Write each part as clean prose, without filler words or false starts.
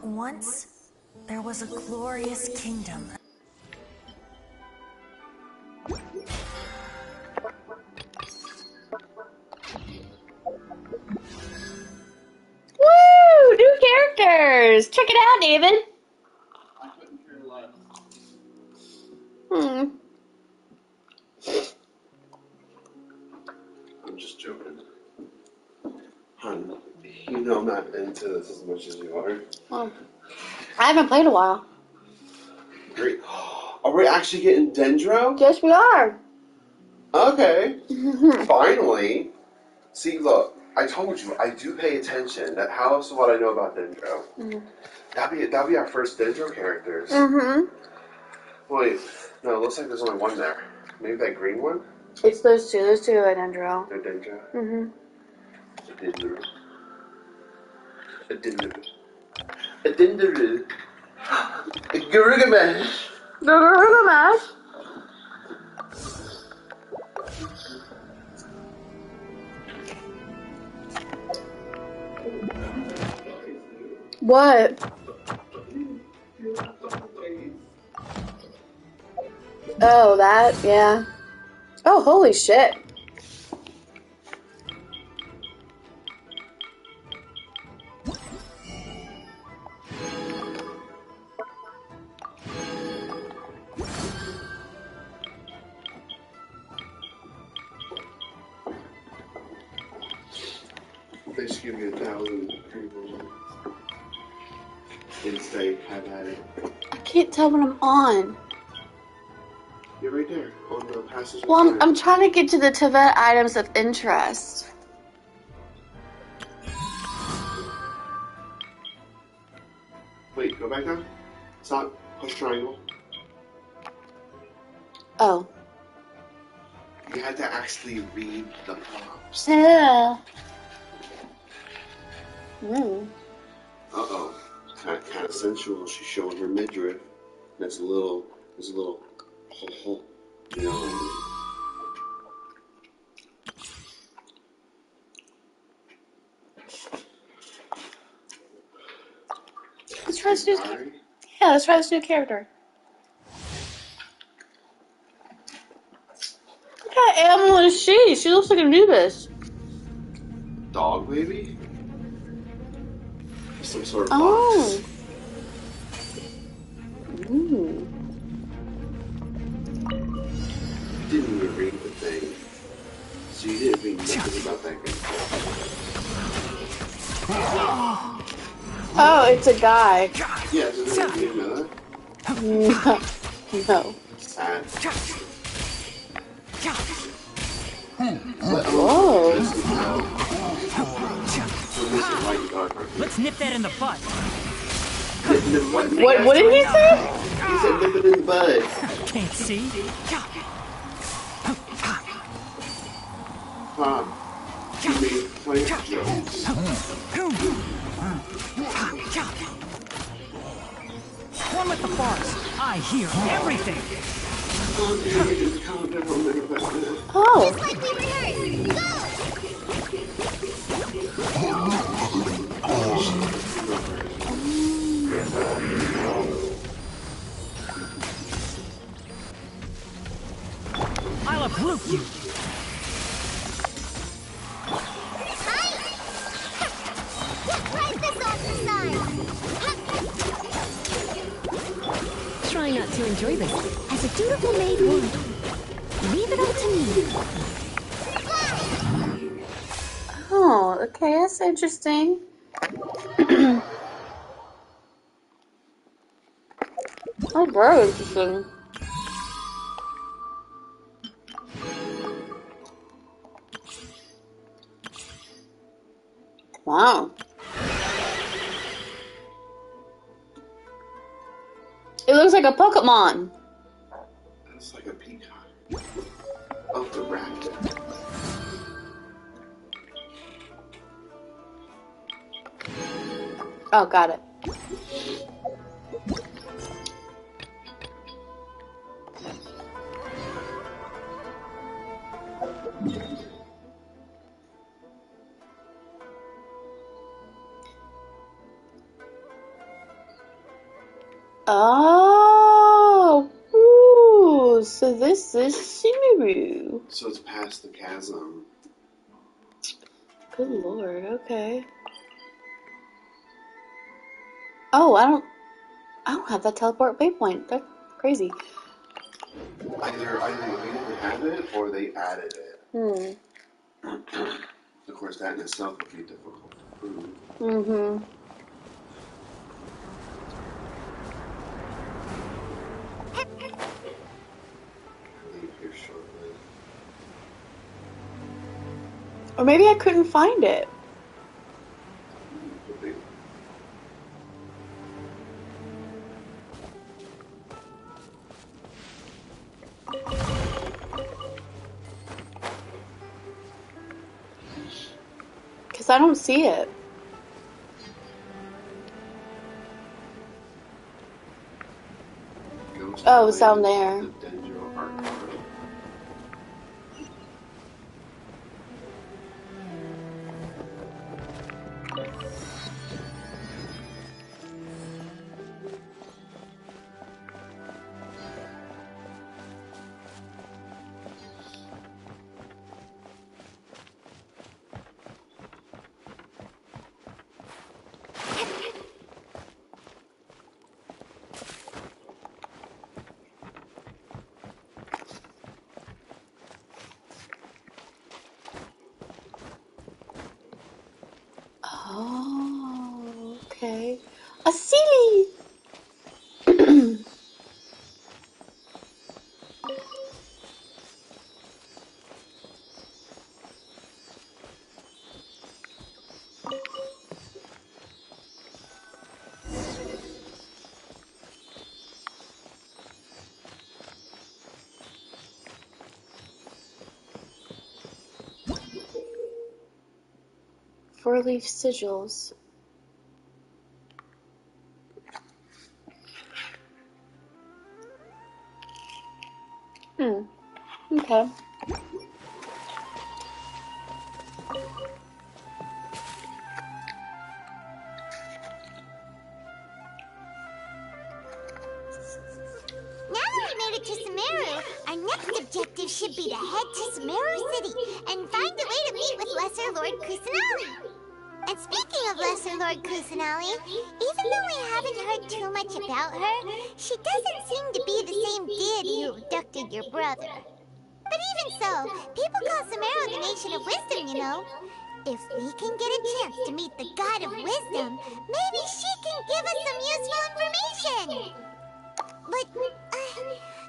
Once, there was a glorious kingdom. Woo! New characters! Check it out, David! I'm just joking. Hun, you know I'm not into this as much as you are. Well, I haven't played a while. Great. Are we actually getting Dendro? Yes, we are. Okay. Finally. See, look, I told you, I do pay attention. How else would I know about Dendro? That'd be our first Dendro characters. Wait, no, it looks like there's only one there. Maybe that green one? It's those two. Those two are Dendro. They're Dendro? A Dendro. A Dendro. A Dendro. A Garugamash. Garugamash. What? Oh, that, yeah. Oh, holy shit. They should give you 1,000 people. And say, have at it. I can't tell when I'm on. You're right there, on the passage. Well, I'm trying to get to the Tibet items of interest. Wait, go back down. Stop. Push triangle. Oh. You had to actually read the prompts. Yeah. Uh-oh. Kind of sensual. She's showing her midriff. There's a little, you know. Let's try this new character. Yeah, let's try this new character. What kind of animal is she? She looks like a Anubis. Dog, maybe? Some sort of Oh. box. Ooh. You didn't even read the thing. So you didn't read nothing about that guy. Oh, it's a guy. Yeah, didn't you know that? No. Sad. Whoa. Let's nip that in the butt. What did he say? He said nip it in the bud. Can't see. Tom, you made plant jokes. One with the bars. I hear everything. Oh. Just like we rehearsed. I'll uproot you. Hi. Just write this off the side. Try not to enjoy this, as a dutiful maid would. Leave it up to me. Oh, okay, that's interesting. Oh, very interesting. Wow. It looks like a Pokemon. It's like a peacock. Oh, the racket. Oh, got it. Oh, ooh, so this is Sumure. So it's past the chasm. Good lord, okay. Oh, I don't have that teleport waypoint. That's crazy. Either we didn't have it or they added it. Of course, that in itself would be difficult to prove. Mm-hmm. I'll leave here shortly. Or maybe I couldn't find it. Could be. Because I don't see it. Oh, it's down there. The Dendro Arcana. Oh, okay. A silly. Four-leaf sigils. Okay. Now that we made it to Sumere, our next objective should be to head to Sumere City and find a way to meet with Lesser Lord Kusanali. And speaking of Lesser Lord Kusanali, even though we haven't heard too much about her, she doesn't seem to be the same deity who abducted your brother. But even so, people call Sumere the Nation of Wisdom, you know. If we can get a chance to meet the God of Wisdom, maybe she can give us some useful information. But,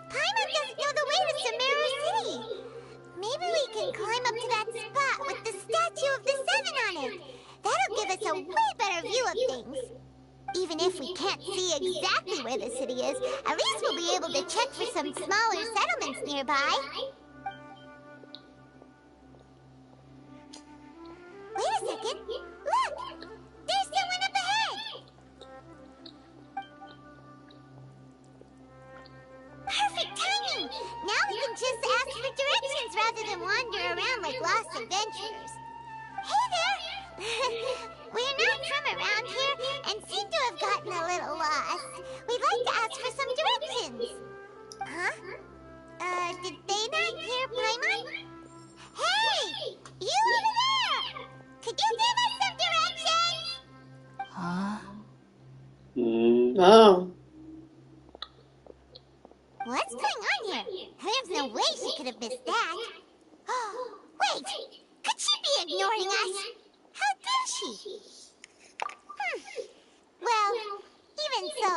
Paimon doesn't know the way to Sumere City. Maybe we can climb up to that spot with the statue of the Seven on it. That'll give us a way better view of things. Even if we can't see exactly where the city is, at least we'll be able to check for some smaller settlements nearby. Wait a second. Look! There's someone up ahead! Perfect timing! Now we can just ask for directions rather than wander around like lost adventurers. Hey there! We're not from around here and seem to have gotten a little lost. We'd like to ask for some directions. Huh? Did they not hear Paimon? Hey! You over there! Could you give us some directions? Huh? Oh. What's going on here? There's no way she could have missed that. Oh, wait! Could she be ignoring us? How dare she? Well, even so,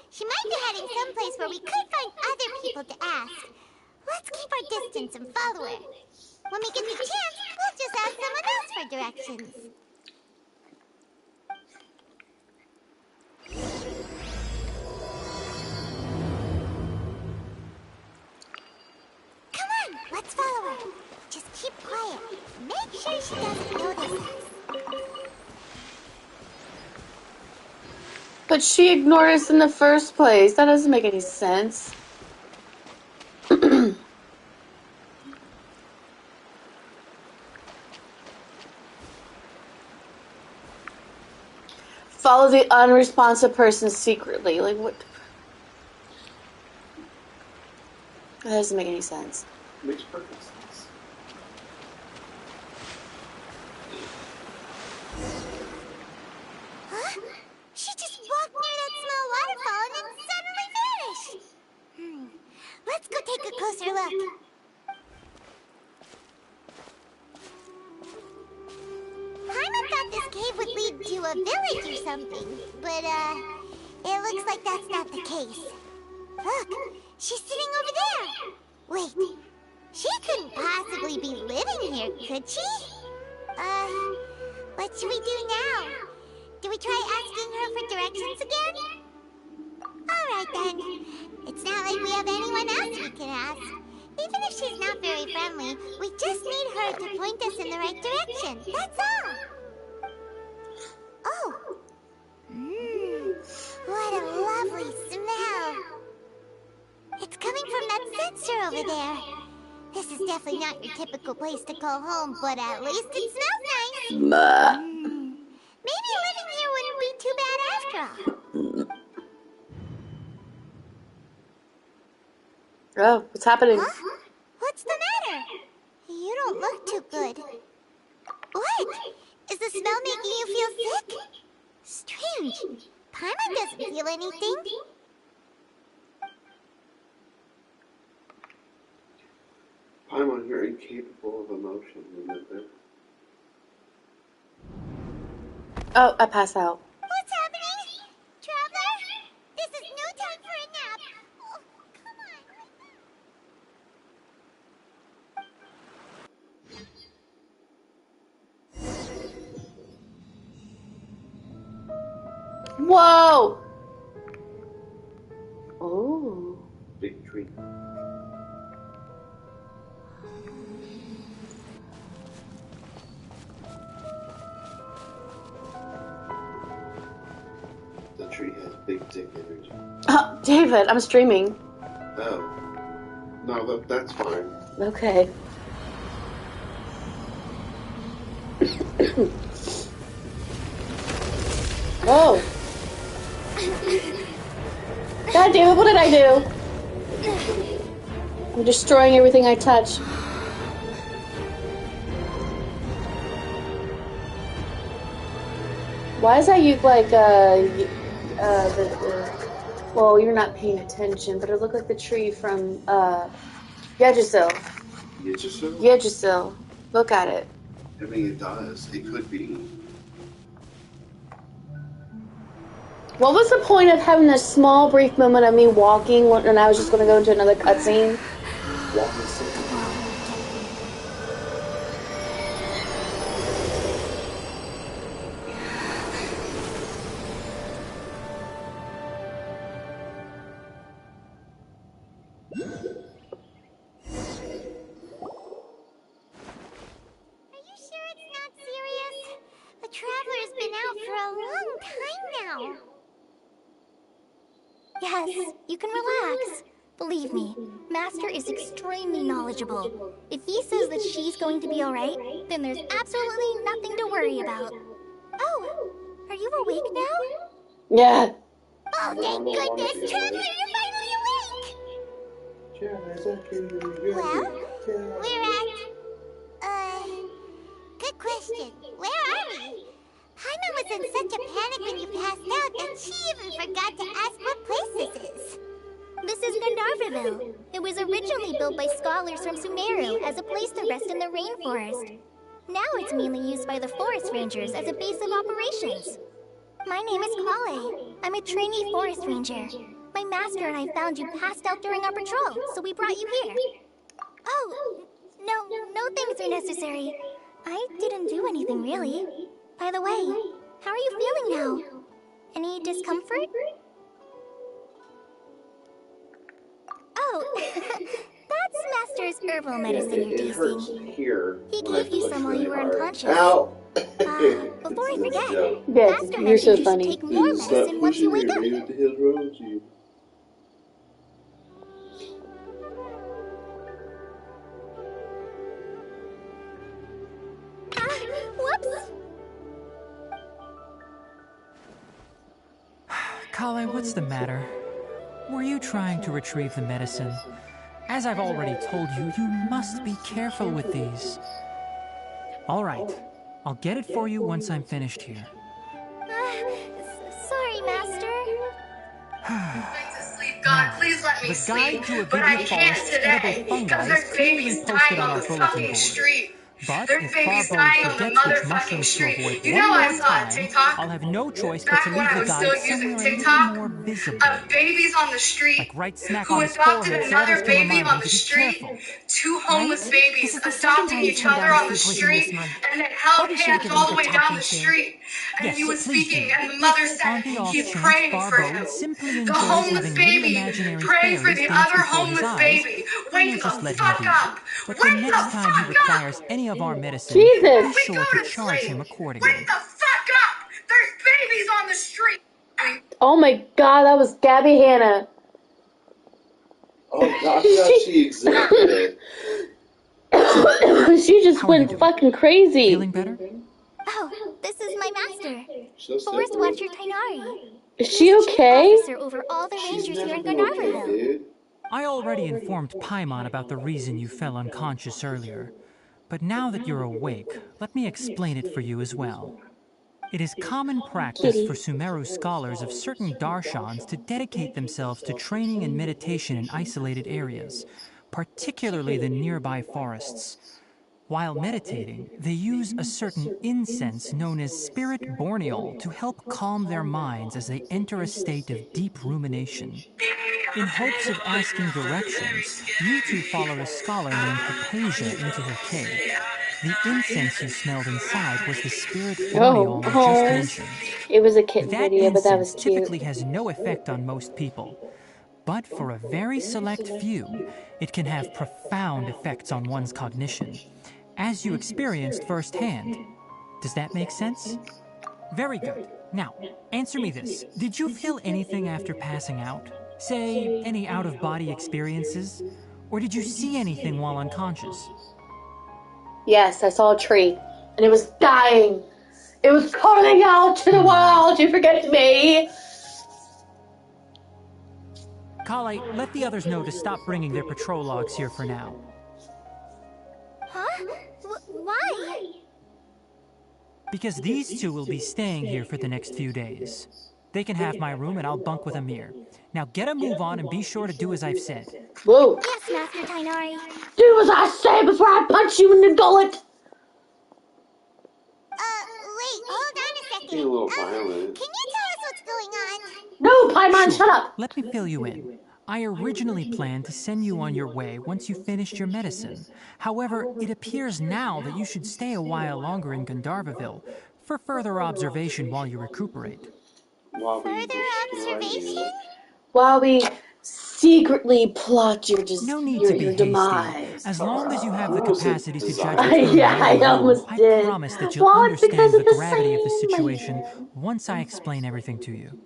she might be heading someplace where we could find other people to ask. Let's keep our distance and follow her. When we get the chance, we'll just ask someone else for directions. Come on, let's follow her. Just keep quiet. Make sure she doesn't notice us. But she ignored us in the first place. That doesn't make any sense. Follow the unresponsive person secretly. Like, what? That doesn't make any sense. Makes perfect sense. Huh? She just walked near that small waterfall and then suddenly vanished. Let's go take a closer look. Paimon thought this cave would lead to a village or something, but it looks like that's not the case. Look, she's sitting over there. Wait, she couldn't possibly be living here, could she? What should we do now? Do we try asking her for directions again? Alright then. It's not like we have anyone else we can ask. Even if she's not very friendly, we just need her to point us in the right direction. That's all. Oh. What a lovely smell. It's coming from that sensor over there. This is definitely not your typical place to call home, but at least it smells nice. Maybe living here wouldn't be too bad after all. Oh, what's happening? Huh? What's the matter? You don't look too good. What? Is the smell making you feel sick? Strange. Paimon doesn't feel anything. Paimon, you're incapable of emotion, remember? Oh, I passed out. What's happening? Traveler? This is no time for a nap. Oh, come on. Whoa! Oh. Big tree. The tree has big dick energy. Oh, David, I'm streaming. Oh. No, that's fine. Okay. Whoa. God damn it, what did I do? I'm destroying everything I touch. Why is that you like, well, you're not paying attention, but it looked like the tree from, Yegisil. Yegisil? Yegisil. Look at it. I mean, it does. It could be. What was the point of having this small, brief moment of me walking when I was just going to go into another cutscene? Walking city. Are you sure it's not serious? The Traveler's been out for a long time now. Yes, you can relax. Believe me, Master is extremely knowledgeable. If he says that she's going to be alright, then there's absolutely nothing to worry about. Oh, are you awake now? Yeah. Oh, thank goodness! Traveler, you're finally awake! Well, we're at... good question. Where are we? Paimon was in such a panic when you passed out that she even forgot to ask what place this is. This is Gandharvaville. It was originally built by scholars from Sumere as a place to rest in the rainforest. Now it's mainly used by the forest rangers as a base of operations. My name is Kale. I'm a trainee forest ranger. My master and I found you passed out during our patrol, so we brought you here. Oh, no things are necessary. I didn't do anything really. By the way, how are you feeling now? Any discomfort? Oh, that's Master's herbal medicine you're It hurts tasting. here. He when I gave you push some while really you were hard. unconscious. Ow! Before I forget, Yeah, Master you're so mentioned you funny. should take more medicine once you wake up. What the hell's wrong with you? Whoops! Kale, what's the matter? Were you trying to retrieve the medicine? As I've already told you, you must be careful with these. All right, I'll get it for you once I'm finished here. Sorry, Master. God, please let me The guide to sleep, but I Avidya can't Forest's today edible fungi because is there's clearly babies posted dying on on our the bulletin fucking board. street. But There's if babies Barbo dying on the forgets which motherfucking mushrooms to street. avoid You one know, I more saw a time, TikTok I'll have no choice but to back when leave I the was still guide using somewhere a little TikTok more visible. of babies on the street Like right smack who on his adopted forehead so others another can baby remind on him the to be street. careful. Two homeless Right? babies This is the second adopting time he's each come other down to on the speak with me this street month. and then held Probably should have hands given all him the a way good down talking the to. street. And Yes, he was please speaking, do. and the mother If, on the said off he's chance praying for him. Barbo simply The enjoys homeless having little baby imaginary praying for fairies the dance other before his homeless eyes, baby. then Wake we'll the just let him fuck be. up! But the Wake the next time he fuck requires up! any of our medicine, Jesus. be sure Go to to charge sleep. him accordingly. Wake the fuck up! There's babies on the street! Oh my god, that was Gabby Hanna. Oh, God, she existed. She just How are you went doing? fucking crazy. Feeling better? Oh, this is my master, She'll step Forest away. Watcher Tainari. Is He's she chief okay? officer over all the She's rangers here never in been okay, Gandharville. dude. I already informed Paimon about the reason you fell unconscious earlier. But now that you're awake, let me explain it for you as well. It is common practice Kitty. for Sumeru scholars of certain darshans to dedicate themselves to training and meditation in isolated areas, particularly the nearby forests. While meditating, they use a certain incense known as spirit borneol to help calm their minds as they enter a state of deep rumination. In hopes of asking directions, you two followed a scholar named Hypatia into her cave. The incense you smelled inside was the spirit borneol I just mentioned. It was a kitten That video, but that was incense cute. typically has no effect on most people, but for a very select few, it can have profound effects on one's cognition, as you experienced firsthand. Does that make sense? Very good. Now, answer me this. Did you feel anything after passing out? Say, any out-of-body experiences? Or did you see anything while unconscious? Yes, I saw a tree, and it was dying. It was calling out to the world to forget me. Kale, let the others know to stop bringing their patrol logs here for now. Huh? Why? Because these two will be staying here for the next few days. They can have my room and I'll bunk with Amir. Now get a move on and be sure to do as I've said. Whoa. Yes, Master Tainari. Do as I say before I punch you in the gullet. Wait, hold on a second. Being a little violent. Can you tell us what's going on? No, Paimon, Sure. shut up. Let me fill you in. I originally planned to send you on your way once you finished your medicine. However, it appears now that you should stay a while longer in Gandharville for further observation while you recuperate. Further observation? While we secretly plot your No need to be your hasty. demise. As long as you have the Almost capacity to desire. judge between Yeah, right I and wrong, almost I did. promise that you'll Well, it's because understand of the the gravity of the same situation reason. once I explain everything to you.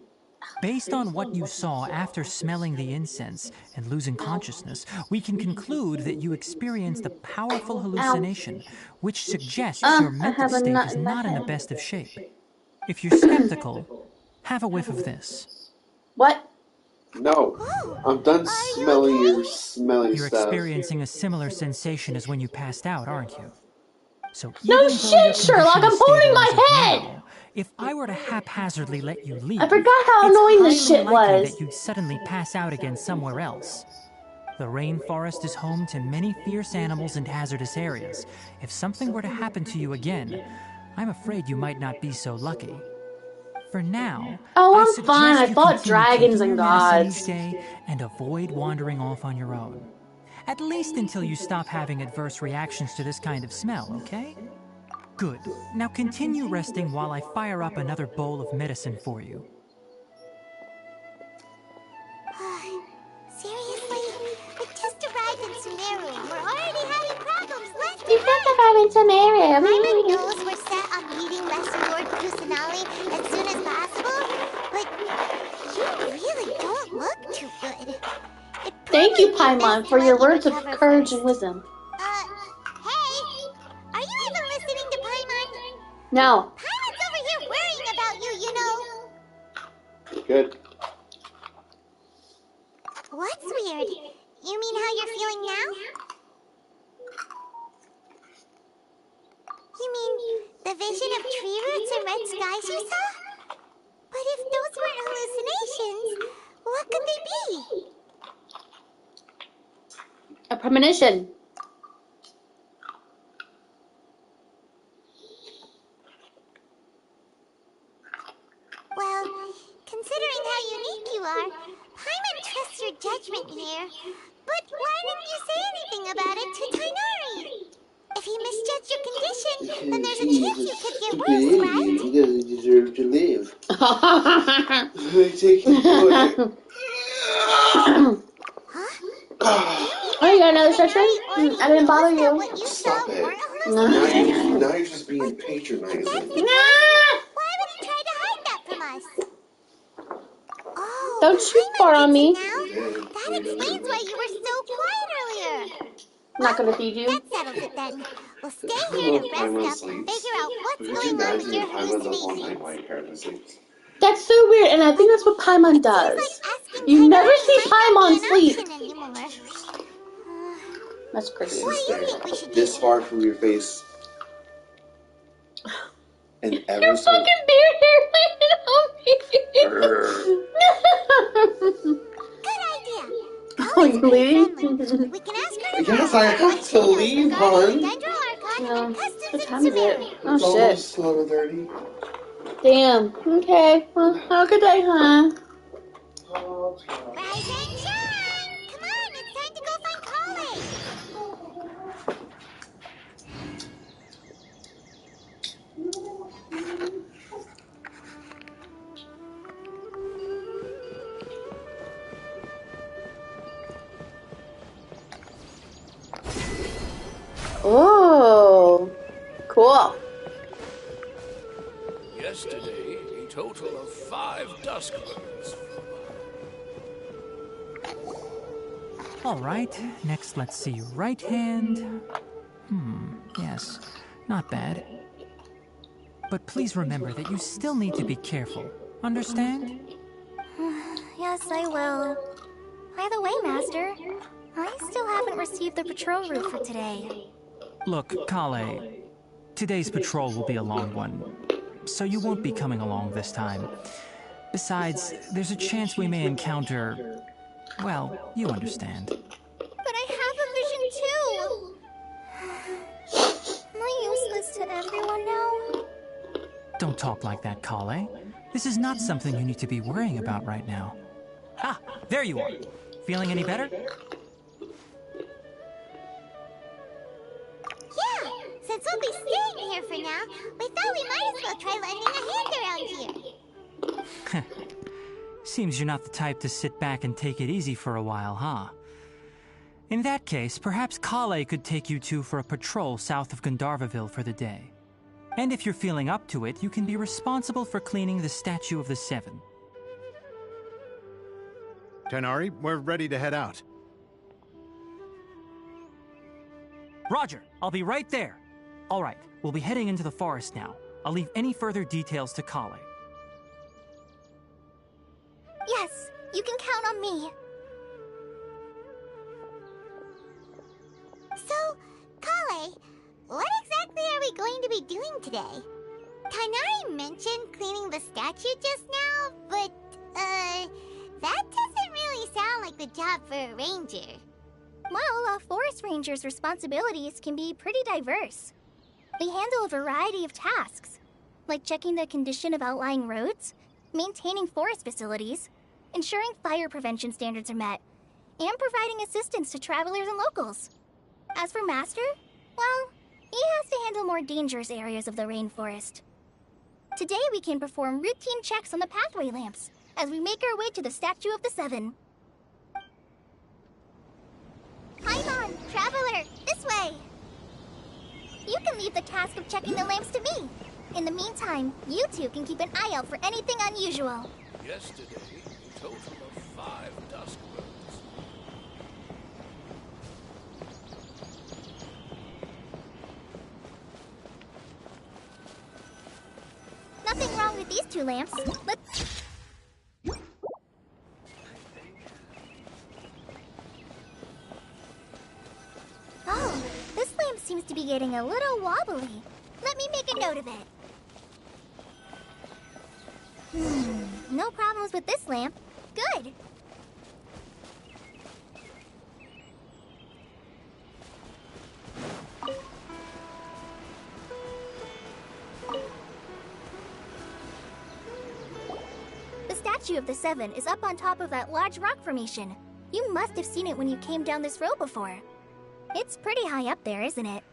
Based on what you saw after smelling the incense and losing consciousness, we can conclude that you experienced a powerful hallucination, which suggests your I mental have a state nut is in my not in the head. best of shape. If you're skeptical, have a whiff of this. What? No, I'm done smelling your smelly You're stuff. experiencing a similar sensation as when you passed out, aren't you? So No even though your shit, Sherlock. condition I'm is holding stable my as of head. now, if I were to haphazardly let you leave, I forgot how it's annoying highly this shit likely was. that you'd suddenly pass out again somewhere else. The rainforest is home to many fierce animals and hazardous areas. If something were to happen to you again, I'm afraid you might not be so lucky. For now, Oh, I I'm suggest fine. I you fought continue dragons taking and your medicine gods. each day and avoid wandering off on your own. At least until you stop having adverse reactions to this kind of smell, okay? Good. Now continue resting while I fire up another bowl of medicine for you. Seriously? We just arrived in Sumere and we're already having problems left You and just right. arrived in Sumere. Paimon knows we're set on meeting Lesser Lord Kusanali as soon as possible, but you really don't look too good. It'd Thank you, probably be best Paimon, to for let your you words of recover courage first. and wisdom. Hey! Are you even listening to Paimon? No. Paimon's over here worrying about you, you know. Good. What's weird? You mean how you're feeling now? You mean the vision of tree roots and red skies you saw? But if those weren't hallucinations, what could they be? A premonition. Well, considering how unique you are, Paimon trusts your judgment here. But why didn't you say anything about it to Tainari? If he misjudged your condition, then there's a chance you could get worse, right? He doesn't deserve to live. Take him away. Oh, you got another session? I didn't bother you. Stop it. Now you're just being patronizing. Why would he try to hide that from us? Oh, Don't shoot far on me. now? That explains why you were so quiet earlier. I'm not gonna feed you. That settles it then. We'll stay here to rest up and figure out what's going on with your hallucinations. That's so weird, and I think that's what Paimon does. You never see Paimon sleep. That's crazy. What do you think we should do? This far from your face. And Your ever so... fucking beard hair landed on me. Good idea. Oh, you leaving? We can ask her to Yes, I have to leave, hon. No. What time is it? Oh, It's shit. almost 11:30. Damn. Okay. Well, have a good day, huh? Rise and shine! Come on, it's time to go find Kale. Oh. Cool. Yesterday, a total of 5 duskbirds. All right, next let's see. Right hand. Yes, not bad. But please remember that you still need to be careful. Understand? Yes, I will. By the way, Master, I still haven't received the patrol route for today. Look, Kale, today's patrol will be a long one, so you won't be coming along this time. Besides, there's a chance we may encounter... well, you understand. But I have a vision too! Am I useless to everyone now? Don't talk like that, Kale. This is not something you need to be worrying about right now. Ah, there you are. Feeling any better? Yeah, since we'll be staying here for now, we thought we might as well try lending a hand around here. Seems you're not the type to sit back and take it easy for a while, huh? In that case, perhaps Kale could take you two for a patrol south of Gandharvaville for the day. And if you're feeling up to it, you can be responsible for cleaning the Statue of the Seven. Tainari, we're ready to head out. Roger, I'll be right there. All right, we'll be heading into the forest now. I'll leave any further details to Kale. Yes, you can count on me. So, Kale, what exactly are we going to be doing today? Tainari mentioned cleaning the statue just now, but, that doesn't really sound like the job for a ranger. Well, a forest ranger's responsibilities can be pretty diverse. They handle a variety of tasks, like checking the condition of outlying roads, maintaining forest facilities, ensuring fire prevention standards are met, and providing assistance to travelers and locals. As for Master, well, he has to handle more dangerous areas of the rainforest. Today we can perform routine checks on the pathway lamps as we make our way to the Statue of the Seven. Paimon, traveler, this way! You can leave the task of checking the lamps to me. In the meantime, you two can keep an eye out for anything unusual. Yesterday, a total of 5 duskbirds. Nothing wrong with these 2 lamps. Let's... seems to be getting a little wobbly. Let me make a note of it. No problems with this lamp. Good. The statue of the Seven is up on top of that large rock formation. You must have seen it when you came down this road before. It's pretty high up there, isn't it?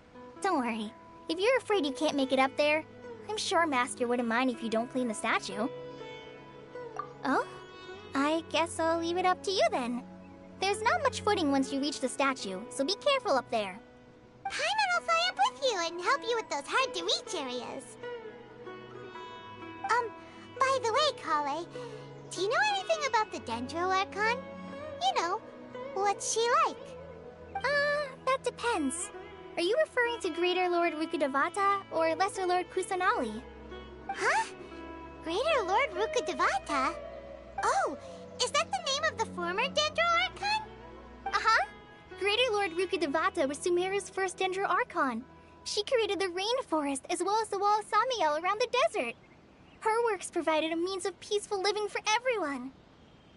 Don't worry. If you're afraid you can't make it up there, I'm sure Master wouldn't mind if you don't clean the statue. Oh? I guess I'll leave it up to you then. There's not much footing once you reach the statue, so be careful up there. Paimon will fly up with you and help you with those hard-to-reach areas. By the way, Kale, do you know anything about the Dendro Archon? You know, what's she like? That depends. Are you referring to Greater Lord Rukkhadevata or Lesser Lord Kusanali? Huh? Greater Lord Rukkhadevata? Oh, is that the name of the former Dendro Archon? Uh-huh. Greater Lord Rukkhadevata was Sumeru's first Dendro Archon. She created the rainforest as well as the wall of Samiel around the desert. Her works provided a means of peaceful living for everyone.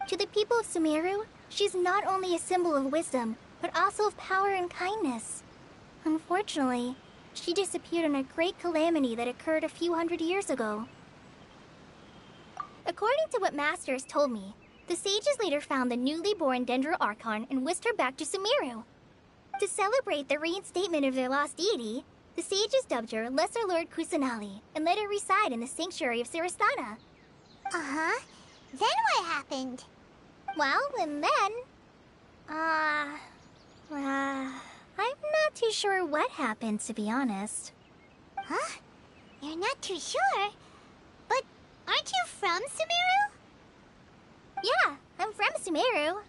To the people of Sumeru, she's not only a symbol of wisdom, but also of power and kindness. Unfortunately, she disappeared in a great calamity that occurred a few hundred years ago. According to what Master has told me, the sages later found the newly born Dendro Archon and whisked her back to Sumeru. To celebrate the reinstatement of their lost deity, the sages dubbed her Lesser Lord Kusanali and let her reside in the sanctuary of Sarastana. Uh-huh. Then what happened? Well, and then... I'm not too sure what happened, to be honest. Huh? You're not too sure? But aren't you from Sumeru? Yeah, I'm from Sumeru.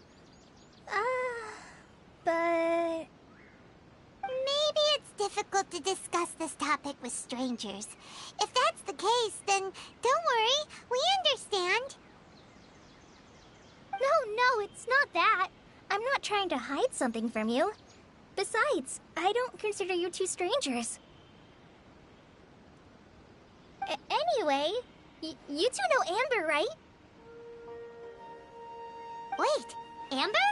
But... Maybe it's difficult to discuss this topic with strangers. If that's the case, then don't worry, we understand. No, it's not that. I'm not trying to hide something from you. Besides, I don't consider you two strangers. Anyway, you two know Amber, right? Wait, Amber?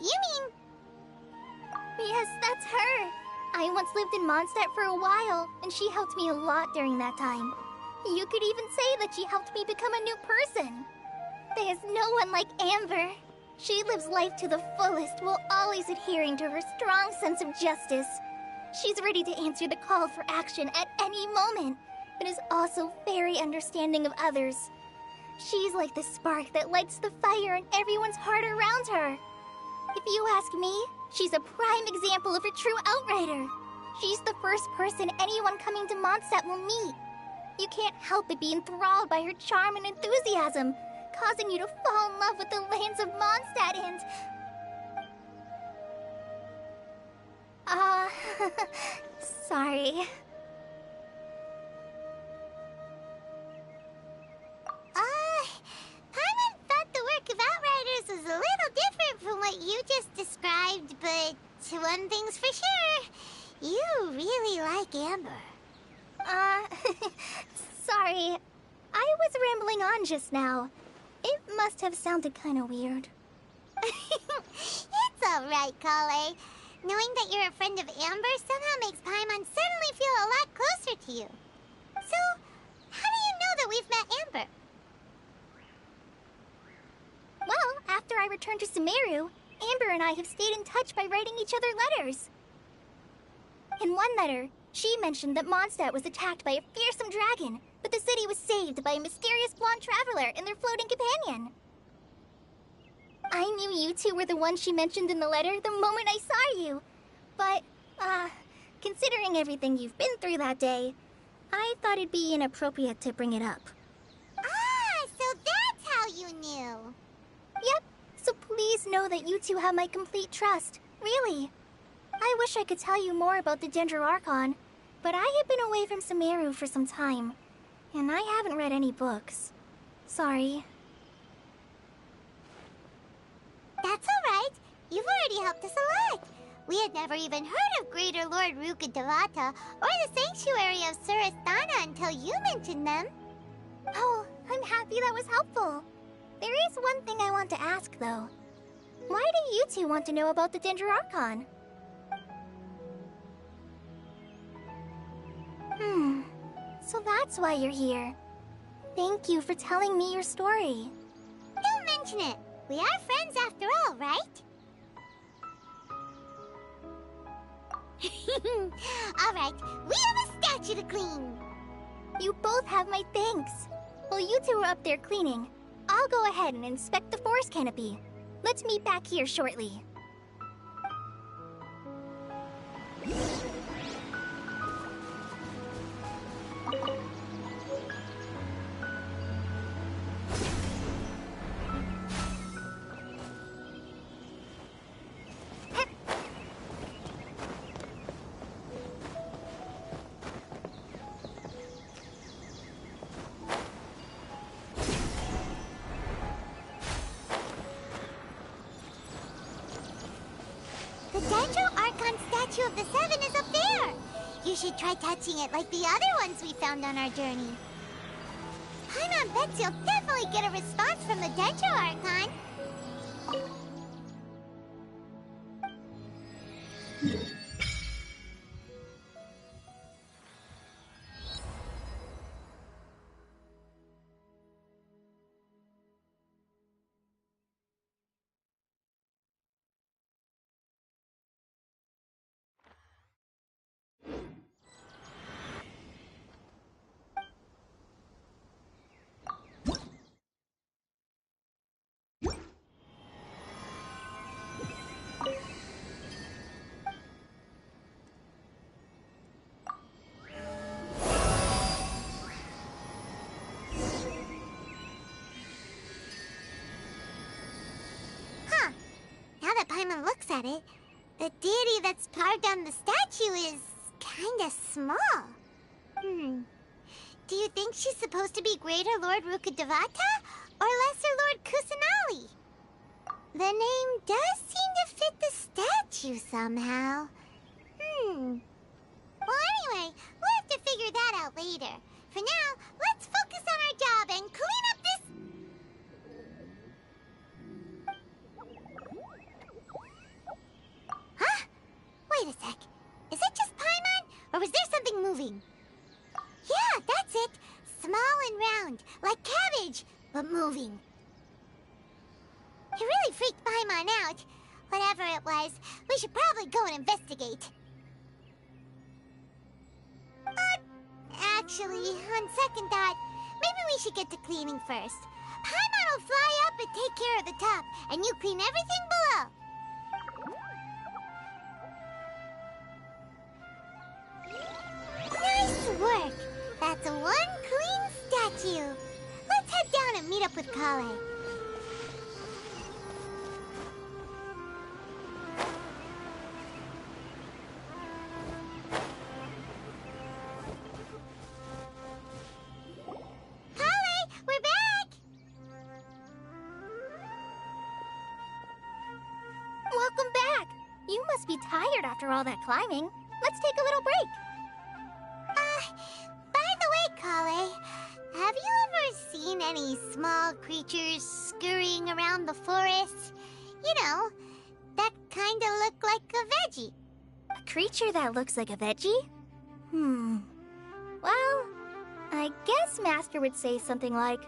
You mean... Yes, that's her. I once lived in Mondstadt for a while, and she helped me a lot during that time. You could even say that she helped me become a new person. There's no one like Amber. She lives life to the fullest while always adhering to her strong sense of justice. She's ready to answer the call for action at any moment, but is also very understanding of others. She's like the spark that lights the fire in everyone's heart around her. If you ask me, she's a prime example of a true outrider. She's the first person anyone coming to Mondstadt will meet. You can't help but be enthralled by her charm and enthusiasm, causing you to fall in love with the lands of Mondstadt and... sorry. Paimon thought the work of Outriders was a little different from what you just described, but one thing's for sure, you really like Amber. Sorry. I was rambling on just now. It must have sounded kind of weird. It's alright, Kale. Knowing that you're a friend of Amber somehow makes Paimon suddenly feel a lot closer to you. So, how do you know that we've met Amber? Well, after I returned to Sumeru, Amber and I have stayed in touch by writing each other letters. In one letter, she mentioned that Mondstadt was attacked by a fearsome dragon, but the city was saved by a mysterious blonde traveler and their floating companion. I knew you two were the ones she mentioned in the letter the moment I saw you. But, considering everything you've been through that day, I thought it'd be inappropriate to bring it up. Ah, so that's how you knew. Yep, so please know that you two have my complete trust, really. I wish I could tell you more about the Dendro Archon, but I have been away from Sumeru for some time, and I haven't read any books. Sorry. That's alright. You've already helped us a lot. We had never even heard of Greater Lord Rukkhadevata or the Sanctuary of Surasthana until you mentioned them. Oh, I'm happy that was helpful. There is one thing I want to ask, though. Why do you two want to know about the Dendrarchon? So that's why you're here. Thank you for telling me your story. Don't mention it. We are friends after all, right? Alright, we have a statue to clean. You both have my thanks. While you two are up there cleaning, I'll go ahead and inspect the forest canopy. Let's meet back here shortly. The Dendrarchon statue of the Seven is up there. You should try touching it like the other ones we found on our journey. Paimon bets you'll definitely get a response from the Dendrarchon. Now that Paimon looks at it, the deity that's carved on the statue is kinda small. Do you think she's supposed to be Greater Lord Rukkhadevata or Lesser Lord Kusanali? The name does seem to fit the statue somehow. Well, anyway, we'll have to figure that out later. For now, let's focus on our job and clean up this... Huh? Wait a sec. Is it just Paimon, or was there something moving? Yeah, that's it. Small and round, like cabbage, but moving. It really freaked Paimon out. Whatever it was, we should probably go and investigate. Actually, on second thought, maybe we should get to cleaning first. Paimon will fly up and take care of the top, and you clean everything below. Nice work! That's one clean statue. Let's head down and meet up with Kale. Kale, we're back! Welcome back! You must be tired after all that climbing. Let's take a little break. By the way, Kale, have you ever seen any small creatures scurrying around the forest? You know, that kinda look like a veggie. A creature that looks like a veggie? Well, I guess Master would say something like,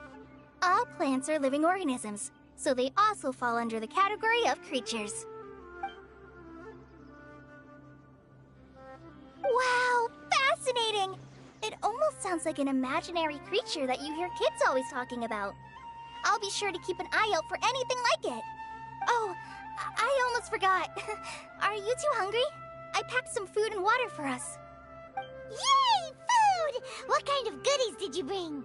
all plants are living organisms, so they also fall under the category of creatures. Wow, fascinating! It almost sounds like an imaginary creature that you hear kids always talking about. I'll be sure to keep an eye out for anything like it. Oh, I almost forgot. Are you two hungry? I packed some food and water for us. Yay, food! What kind of goodies did you bring?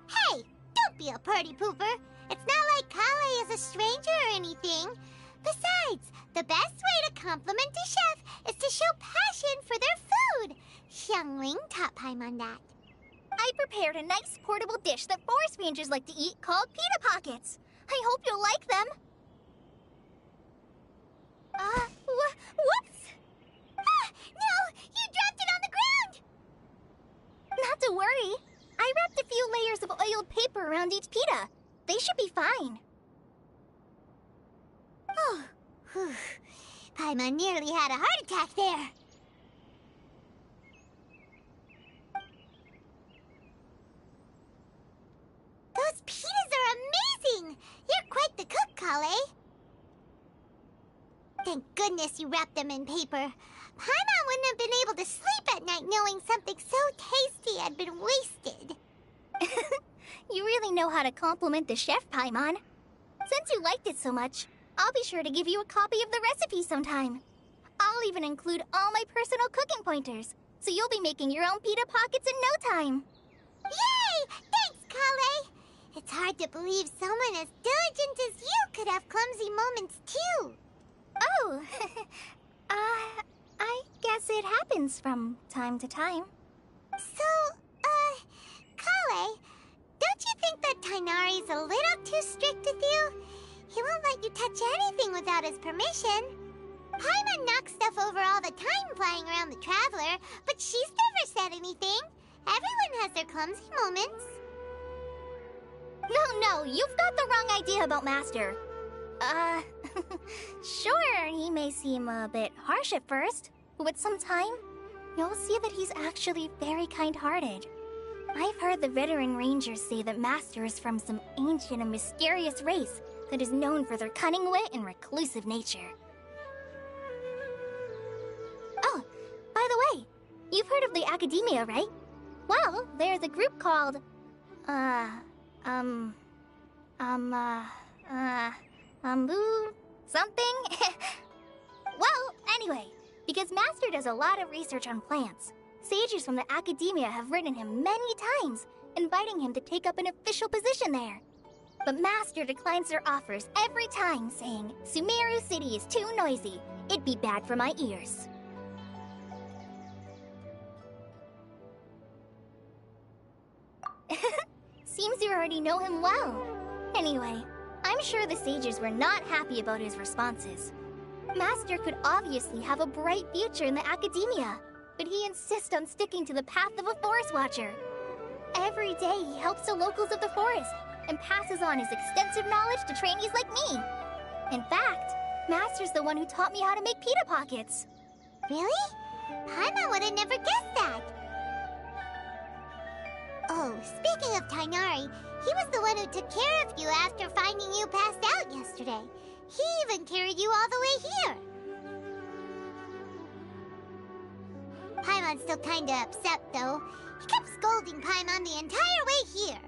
Hey, don't be a party pooper. It's not like Kale is a stranger or anything. Besides, the best way to compliment a chef is to show passion for their food. Xiangling taught Paimon that. I prepared a nice portable dish that forest rangers like to eat called pita pockets. I hope you'll like them. Whoops! Ah, no! You dropped it on the ground! Not to worry. I wrapped a few layers of oiled paper around each pita. They should be fine. Oh, whew. Paimon nearly had a heart attack there. Those pitas are amazing! You're quite the cook, Kale. Thank goodness you wrapped them in paper. Paimon wouldn't have been able to sleep at night knowing something so tasty had been wasted. You really know how to compliment the chef, Paimon. Since you liked it so much, I'll be sure to give you a copy of the recipe sometime. I'll even include all my personal cooking pointers, so you'll be making your own pita pockets in no time. Yay! Thanks, Kale. It's hard to believe someone as diligent as you could have clumsy moments too. Oh, I guess it happens from time to time. So, Kale, don't you think that Tainari's a little too strict with you? He won't let you touch anything without his permission. Paimon knocks stuff over all the time flying around the Traveler, but she's never said anything. Everyone has their clumsy moments. No, you've got the wrong idea about Master. Sure, he may seem a bit harsh at first, but with some time, you'll see that he's actually very kind-hearted. I've heard the veteran rangers say that Master is from some ancient and mysterious race that is known for their cunning wit and reclusive nature. Oh, by the way, you've heard of the Academia, right? Well, there's a group called, something? Well, anyway, because Master does a lot of research on plants, sages from the Academia have written him many times, inviting him to take up an official position there. But Master declines their offers every time, saying, Sumere City is too noisy. It'd be bad for my ears. Seems you already know him well. Anyway, I'm sure the sages were not happy about his responses. Master could obviously have a bright future in the Academia, but he insists on sticking to the path of a forest watcher. Every day he helps the locals of the forest and passes on his extensive knowledge to trainees like me. In fact, Master's the one who taught me how to make pita pockets. Really? Paimon would have never guessed that. Oh, speaking of Tainari, he was the one who took care of you after finding you passed out yesterday. He even carried you all the way here. Paimon's still kinda upset, though. He kept scolding Paimon the entire way here.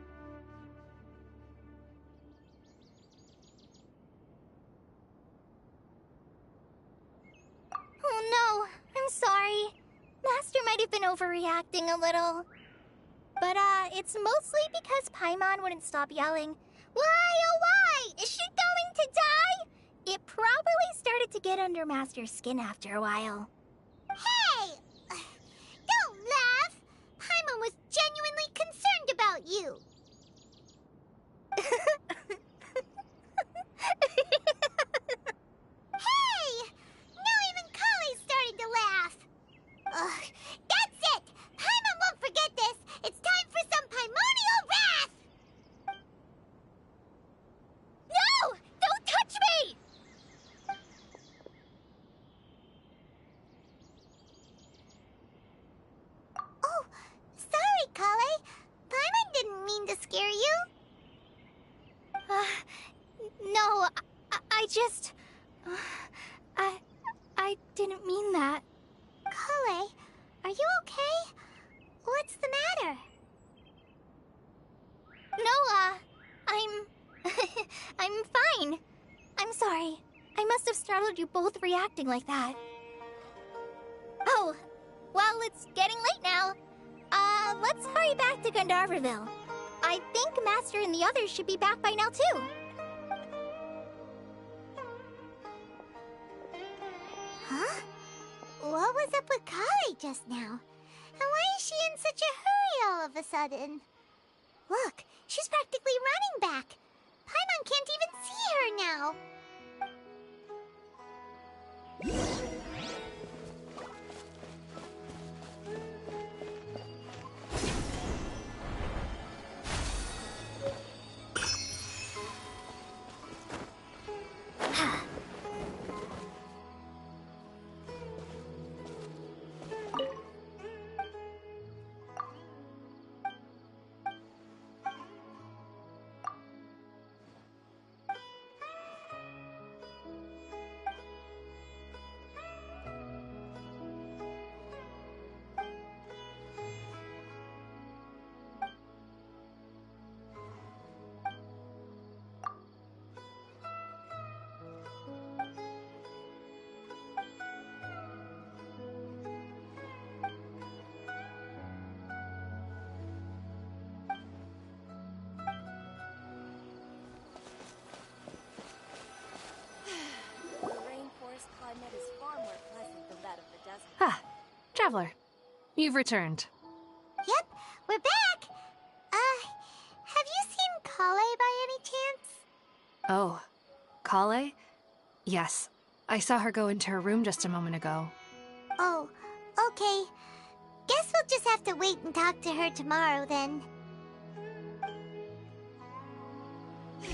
Oh no, I'm sorry. Master might have been overreacting a little. But, it's mostly because Paimon wouldn't stop yelling, Why, oh why? Is she going to die? It probably started to get under Master's skin after a while. Hey! Don't laugh! Paimon was genuinely concerned about you. Hey! Now even Kale's starting to laugh. Ugh, that's it! Paimon won't forget this! It's time for some Paimonial wrath! No! Don't touch me! Oh, sorry, Kale. Paimon didn't mean to scare you. No, I just... I didn't mean that. Kale, are you okay? What's the matter? No, I'm fine. I'm sorry. I must have startled you both reacting like that. Oh, well, it's getting late now. Let's hurry back to Gandharville. I think Master and the others should be back by now, too. Huh? What was up with Kale just now? And why is she in such a hurry all of a sudden? Look, she's practically running back. Paimon can't even see her now. Traveler, you've returned. Yep, we're back. Have you seen Kale by any chance? Oh, Kale? Yes, I saw her go into her room just a moment ago. Oh, okay. Guess we'll just have to wait and talk to her tomorrow then. The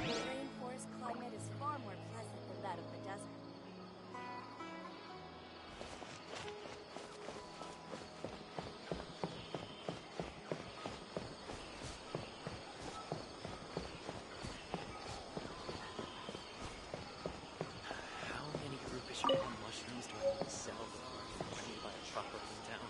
rainforest climate is far more pleasant than that of the desert. How many groupish palm mushrooms do I need to sell before I can buy a chocolate in town?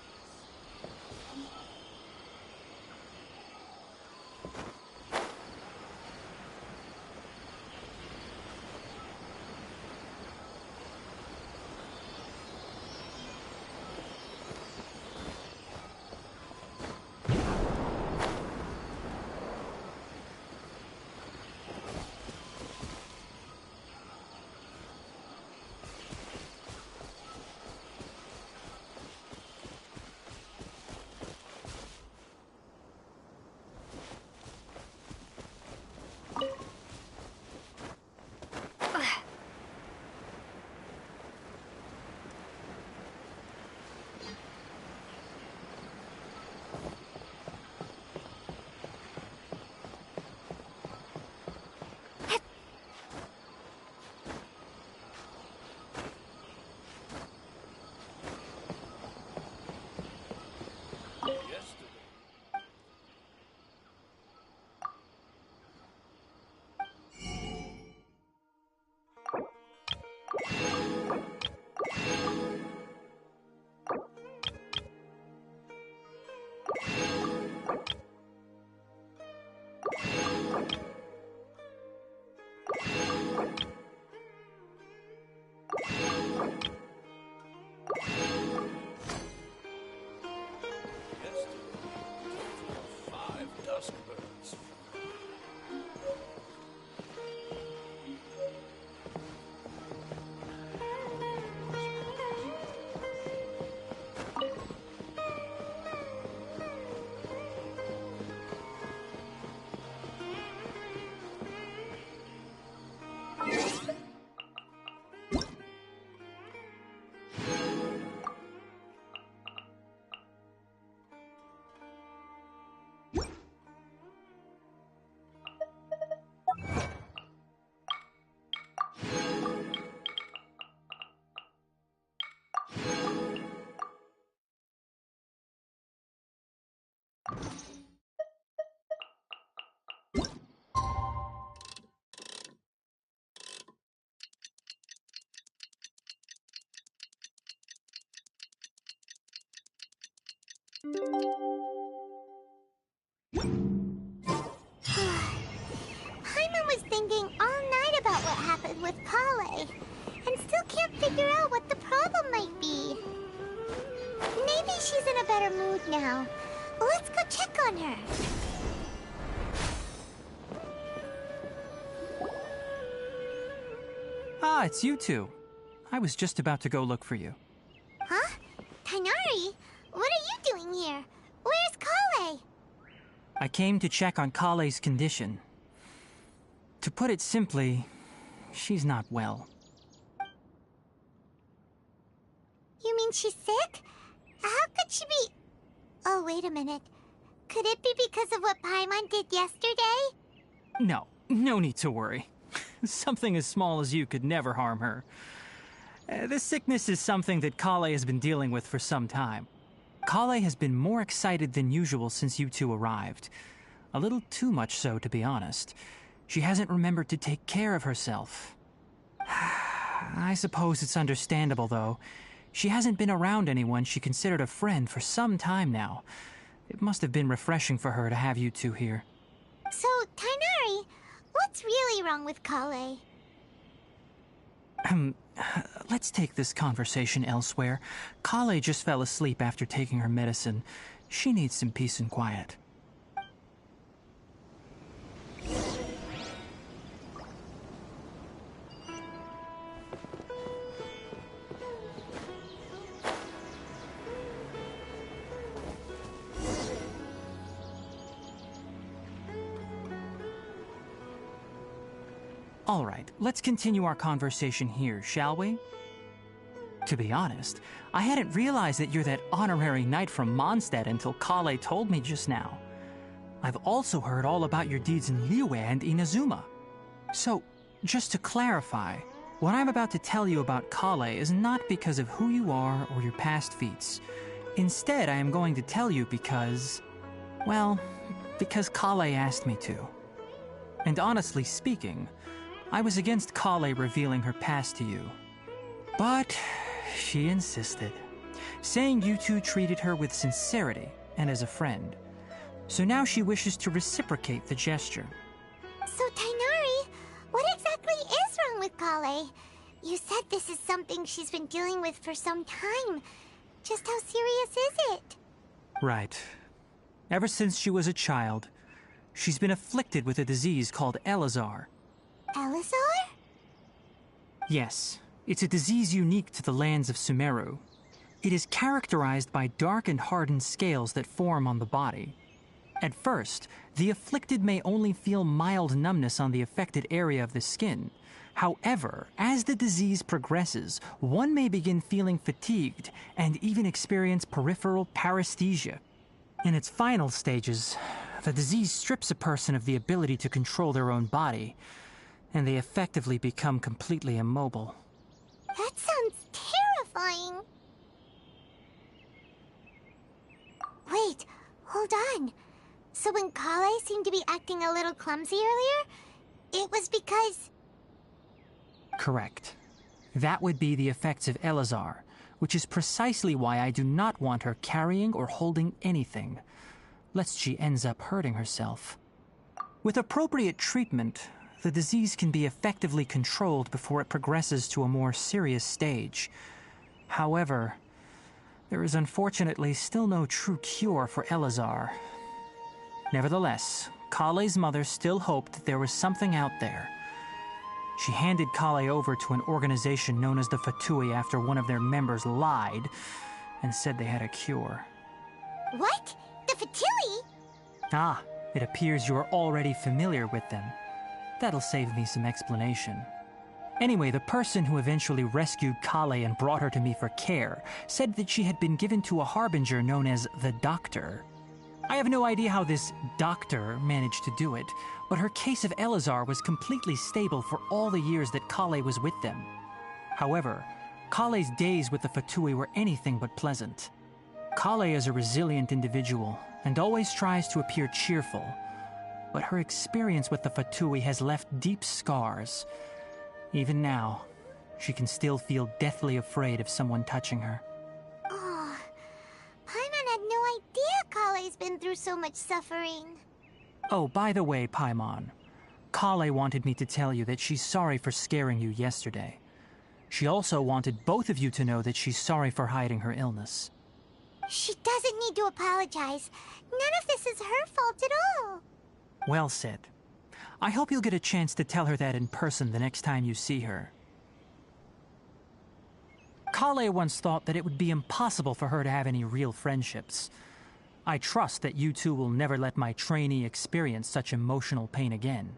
Paimon was thinking all night about what happened with Kale, and still can't figure out what the problem might be. Maybe she's in a better mood now. Let's go check on her. Ah, it's you two. I was just about to go look for you. Huh? Tainari? What are you doing here? Where's Kale? I came to check on Kale's condition. To put it simply, she's not well. You mean she's sick? How could she be... Oh, wait a minute. Could it be because of what Paimon did yesterday? No need to worry. Something as small as you could never harm her. This sickness is something that Kale has been dealing with for some time. Kale has been more excited than usual since you two arrived. A little too much so, to be honest. She hasn't remembered to take care of herself. I suppose it's understandable, though. She hasn't been around anyone she considered a friend for some time now. It must have been refreshing for her to have you two here. So, Tainari, what's really wrong with Kale? Let's take this conversation elsewhere. Kale just fell asleep after taking her medicine. She needs some peace and quiet. All right, let's continue our conversation here, shall we? To be honest, I hadn't realized that you're that honorary knight from Mondstadt until Kale told me just now. I've also heard all about your deeds in Liyue and Inazuma. So, just to clarify, what I'm about to tell you about Kale is not because of who you are or your past feats. Instead, I am going to tell you because... well, because Kale asked me to. And honestly speaking, I was against Kale revealing her past to you. But she insisted, saying you two treated her with sincerity and as a friend. So now she wishes to reciprocate the gesture. So, Tainari, what exactly is wrong with Kale? You said this is something she's been dealing with for some time. Just how serious is it? Right. Ever since she was a child, she's been afflicted with a disease called Elazar. Elazar? Yes, it's a disease unique to the lands of Sumere. It is characterized by dark and hardened scales that form on the body. At first, the afflicted may only feel mild numbness on the affected area of the skin. However, as the disease progresses, one may begin feeling fatigued and even experience peripheral paresthesia. In its final stages, the disease strips a person of the ability to control their own body, and they effectively become completely immobile. That sounds terrifying. Wait, hold on. So when Kale seemed to be acting a little clumsy earlier, it was because... Correct. That would be the effects of Elazar, which is precisely why I do not want her carrying or holding anything, lest she ends up hurting herself. With appropriate treatment, the disease can be effectively controlled before it progresses to a more serious stage. However, there is unfortunately still no true cure for Elazar. Nevertheless, Kale's mother still hoped that there was something out there. She handed Kale over to an organization known as the Fatui after one of their members lied and said they had a cure. What? The Fatui? Ah, it appears you are already familiar with them. That'll save me some explanation. Anyway, the person who eventually rescued Kale and brought her to me for care said that she had been given to a harbinger known as the Doctor. I have no idea how this doctor managed to do it, but her case of Elazar was completely stable for all the years that Kale was with them. However, Kale's days with the Fatui were anything but pleasant. Kale is a resilient individual and always tries to appear cheerful, but her experience with the Fatui has left deep scars. Even now, she can still feel deathly afraid of someone touching her. Oh, Paimon had no idea Kale's been through so much suffering. Oh, by the way, Paimon, Kale wanted me to tell you that she's sorry for scaring you yesterday. She also wanted both of you to know that she's sorry for hiding her illness. She doesn't need to apologize. None of this is her fault at all. Well said. I hope you'll get a chance to tell her that in person the next time you see her. Kale once thought that it would be impossible for her to have any real friendships. I trust that you two will never let my trainee experience such emotional pain again.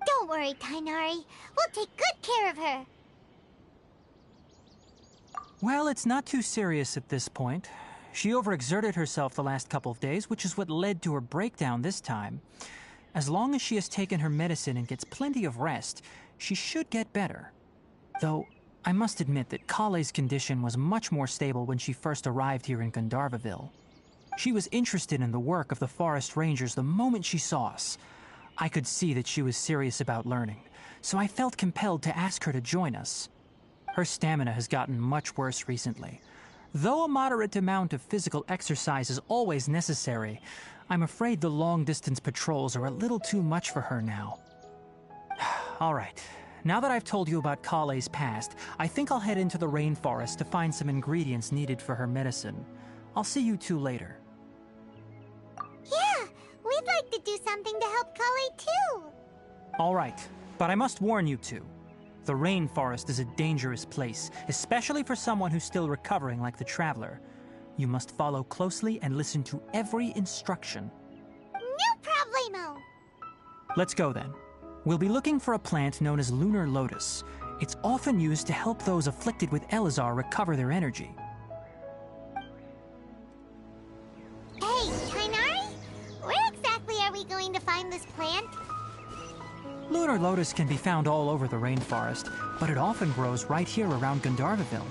Don't worry, Tainari. We'll take good care of her. Well, it's not too serious at this point. She overexerted herself the last couple of days, which is what led to her breakdown this time. As long as she has taken her medicine and gets plenty of rest, she should get better. Though, I must admit that Kale's condition was much more stable when she first arrived here in Gandharvaville. She was interested in the work of the forest rangers the moment she saw us. I could see that she was serious about learning, so I felt compelled to ask her to join us. Her stamina has gotten much worse recently. Though a moderate amount of physical exercise is always necessary, I'm afraid the long-distance patrols are a little too much for her now. All right, now that I've told you about Kale's past, I think I'll head into the rainforest to find some ingredients needed for her medicine. I'll see you two later. Yeah, we'd like to do something to help Kale too. All right, but I must warn you two. The rainforest is a dangerous place, especially for someone who's still recovering like the Traveler. You must follow closely and listen to every instruction. No problemo. Let's go then. We'll be looking for a plant known as lunar lotus. It's often used to help those afflicted with Elazar recover their energy. Hey, Tainari? Where exactly are we going to find this plant? Lunar lotus can be found all over the rainforest, but it often grows right here around Gandharvaville.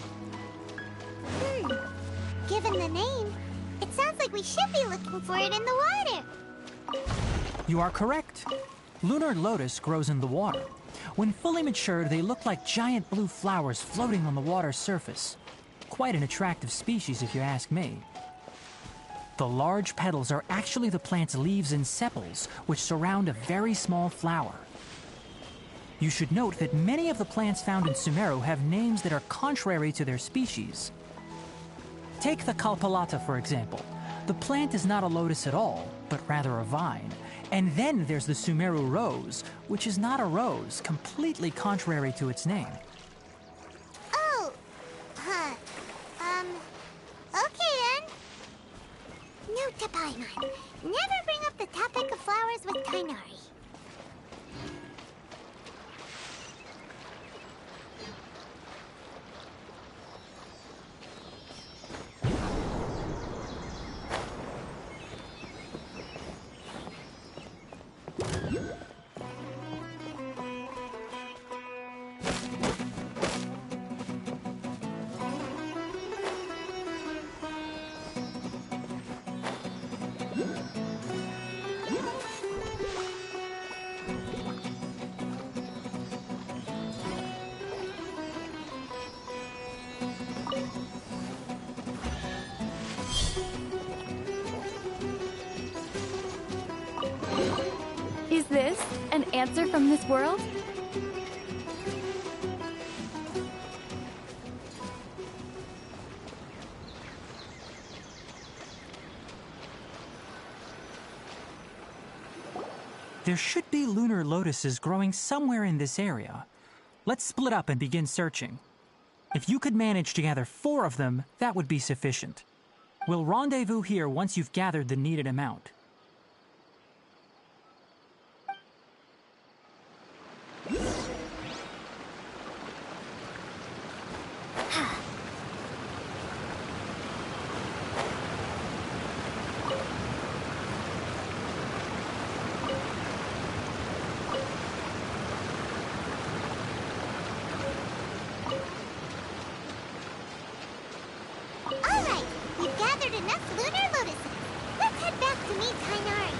Given the name, it sounds like we should be looking for it in the water. You are correct. Lunar lotus grows in the water. When fully matured, they look like giant blue flowers floating on the water's surface. Quite an attractive species, if you ask me. The large petals are actually the plant's leaves and sepals, which surround a very small flower. You should note that many of the plants found in Sumere have names that are contrary to their species. Take the Kalpalata, for example. The plant is not a lotus at all, but rather a vine. And then there's the Sumeru rose, which is not a rose, completely contrary to its name. Oh, okay then. Note to Paimon, never bring up the topic of flowers with Tainari. Is this an answer from this world? There should be lunar lotuses growing somewhere in this area. Let's split up and begin searching. If you could manage to gather 4 of them, that would be sufficient. We'll rendezvous here once you've gathered the needed amount. Alright, we've gathered enough lunar lotuses. Let's head back to meet Tainari.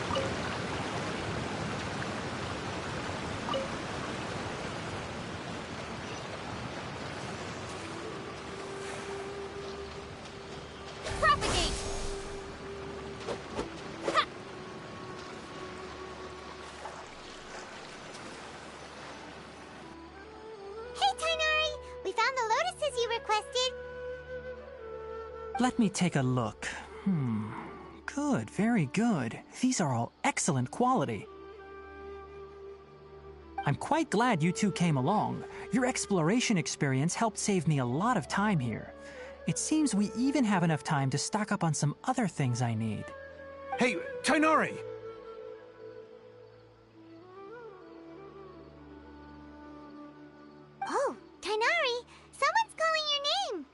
Propagate! Ha! Hey, Tainari! We found the lotuses you requested. Let me take a look. Good, very good. These are all excellent quality. I'm quite glad you two came along. Your exploration experience helped save me a lot of time here. It seems we even have enough time to stock up on some other things I need. Hey, Tainari! Oh, Tainari, someone's calling your name.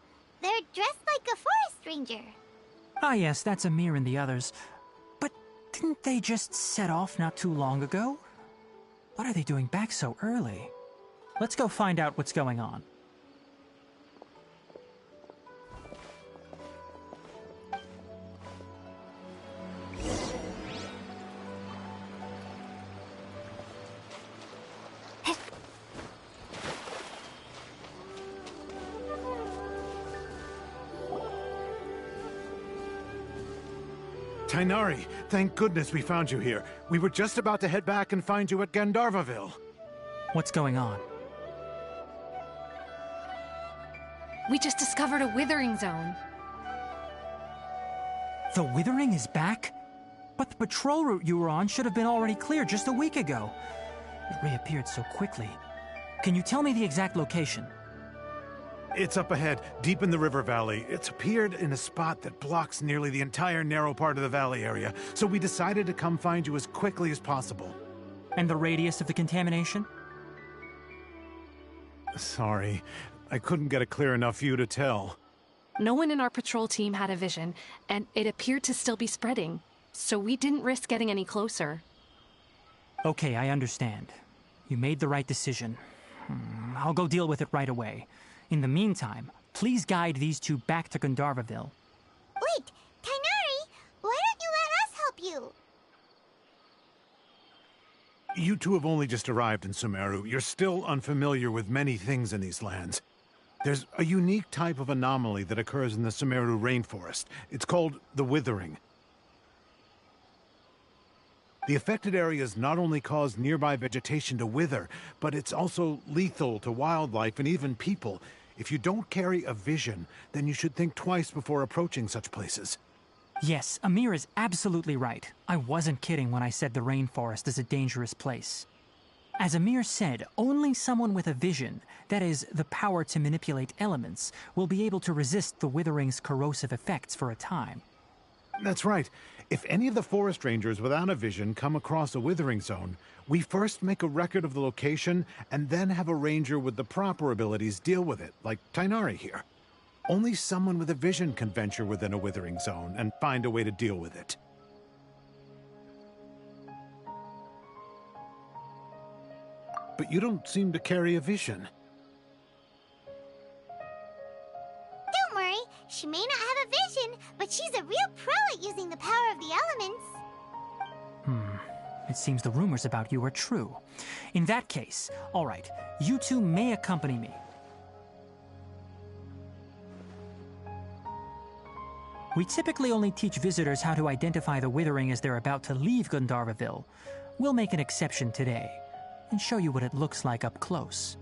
They're dressed like a forest ranger. Ah yes, that's Amir and the others. But didn't they just set off not too long ago? What are they doing back so early? Let's go find out what's going on. Tainari, thank goodness we found you here. We were just about to head back and find you at Gandharvaville. What's going on? We just discovered a withering zone. The withering is back? But the patrol route you were on should have been already clear just a week ago. It reappeared so quickly. Can you tell me the exact location? It's up ahead, deep in the river valley. It's appeared in a spot that blocks nearly the entire narrow part of the valley area, so we decided to come find you as quickly as possible. And the radius of the contamination? Sorry, I couldn't get a clear enough view to tell. No one in our patrol team had a vision, and it appeared to still be spreading. So we didn't risk getting any closer. Okay, I understand. You made the right decision. I'll go deal with it right away. In the meantime, please guide these two back to Gandharvaville. Wait, Tainari, why don't you let us help you? You two have only just arrived in Sumere. You're still unfamiliar with many things in these lands. There's a unique type of anomaly that occurs in the Sumere rainforest. It's called the withering. The affected areas not only cause nearby vegetation to wither, but it's also lethal to wildlife and even people. If you don't carry a vision, then you should think twice before approaching such places. Yes, Amir is absolutely right. I wasn't kidding when I said the rainforest is a dangerous place. As Amir said, only someone with a vision, that is, the power to manipulate elements, will be able to resist the withering's corrosive effects for a time. That's right. If any of the forest rangers without a vision come across a withering zone, we first make a record of the location and then have a ranger with the proper abilities deal with it, like Tainari here. Only someone with a vision can venture within a withering zone and find a way to deal with it. But you don't seem to carry a vision. Don't worry, she may not have a vision, but she's a real pro at using the power of the elements. It seems the rumors about you are true. In that case, all right, you two may accompany me. We typically only teach visitors how to identify the withering as they're about to leave Gandharvaville. We'll make an exception today and show you what it looks like up close.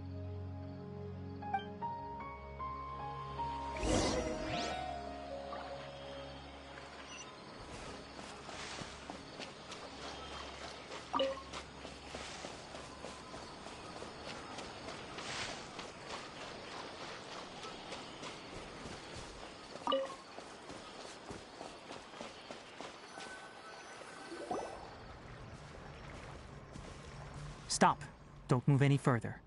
Stop. Don't move any further.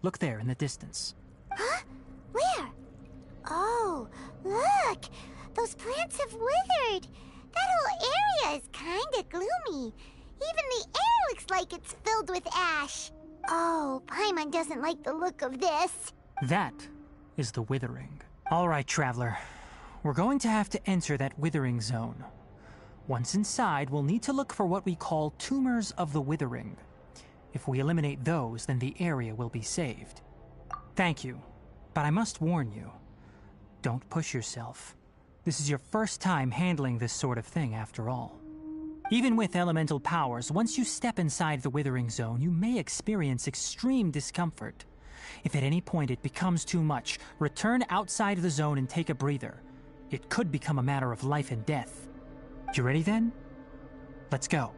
Look there in the distance. Huh? Where? Oh, look! Those plants have withered! That whole area is kinda gloomy. Even the air looks like it's filled with ash. Oh, Paimon doesn't like the look of this. That is the withering. All right, traveler. We're going to have to enter that withering zone. Once inside, we'll need to look for what we call tumors of the withering. If we eliminate those, then the area will be saved. Thank you, but I must warn you. Don't push yourself. This is your first time handling this sort of thing, after all. Even with elemental powers, once you step inside the withering zone, you may experience extreme discomfort. If at any point it becomes too much, return outside the zone and take a breather. It could become a matter of life and death. You ready then? Let's go.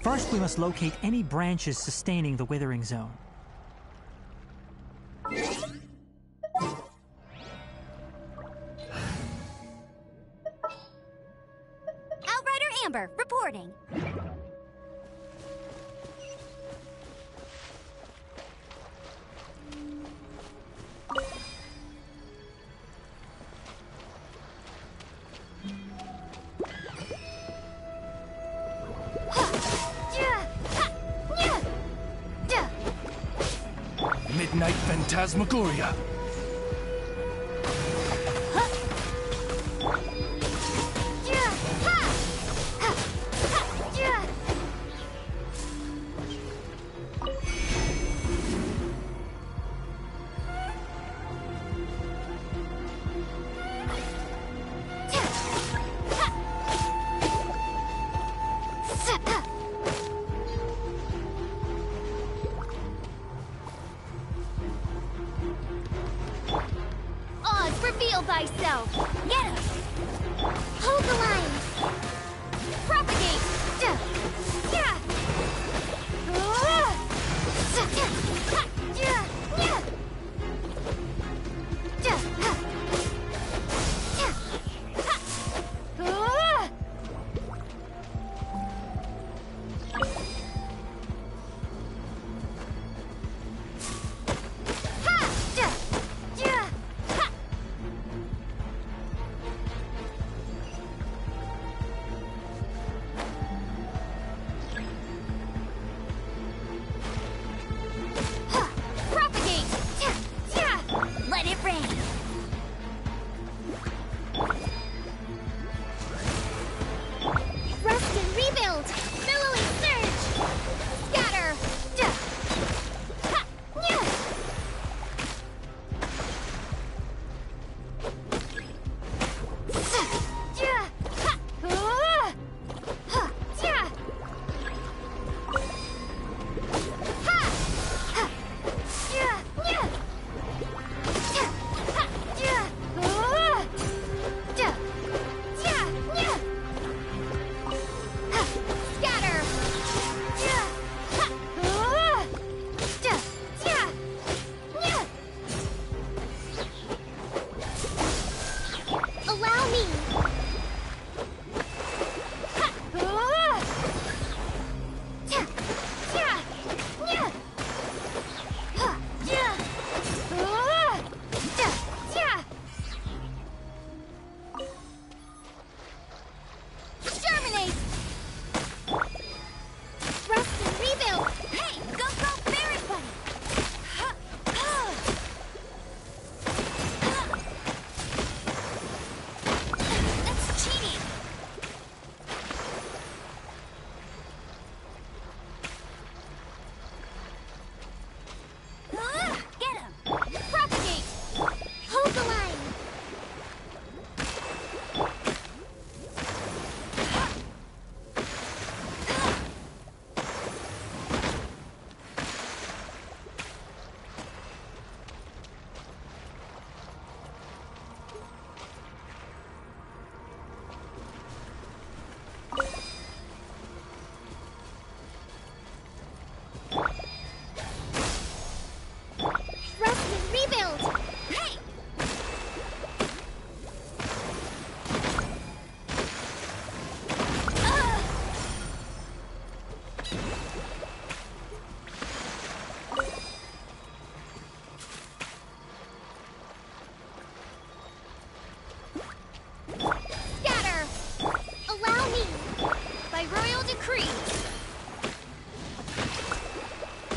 First, we must locate any branches sustaining the withering zone. Outrider Amber, reporting. Midnight Phantasmagoria.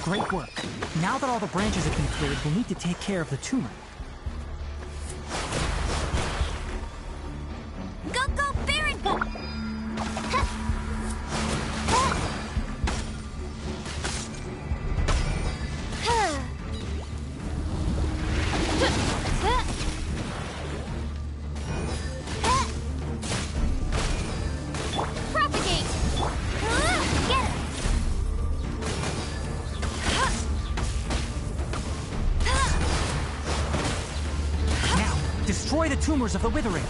Great work. Now that all the branches have been cleared, we'll need to take care of the tumor. Go, go, Baron! Propagate! Get it! Now, destroy the tumors of the withering.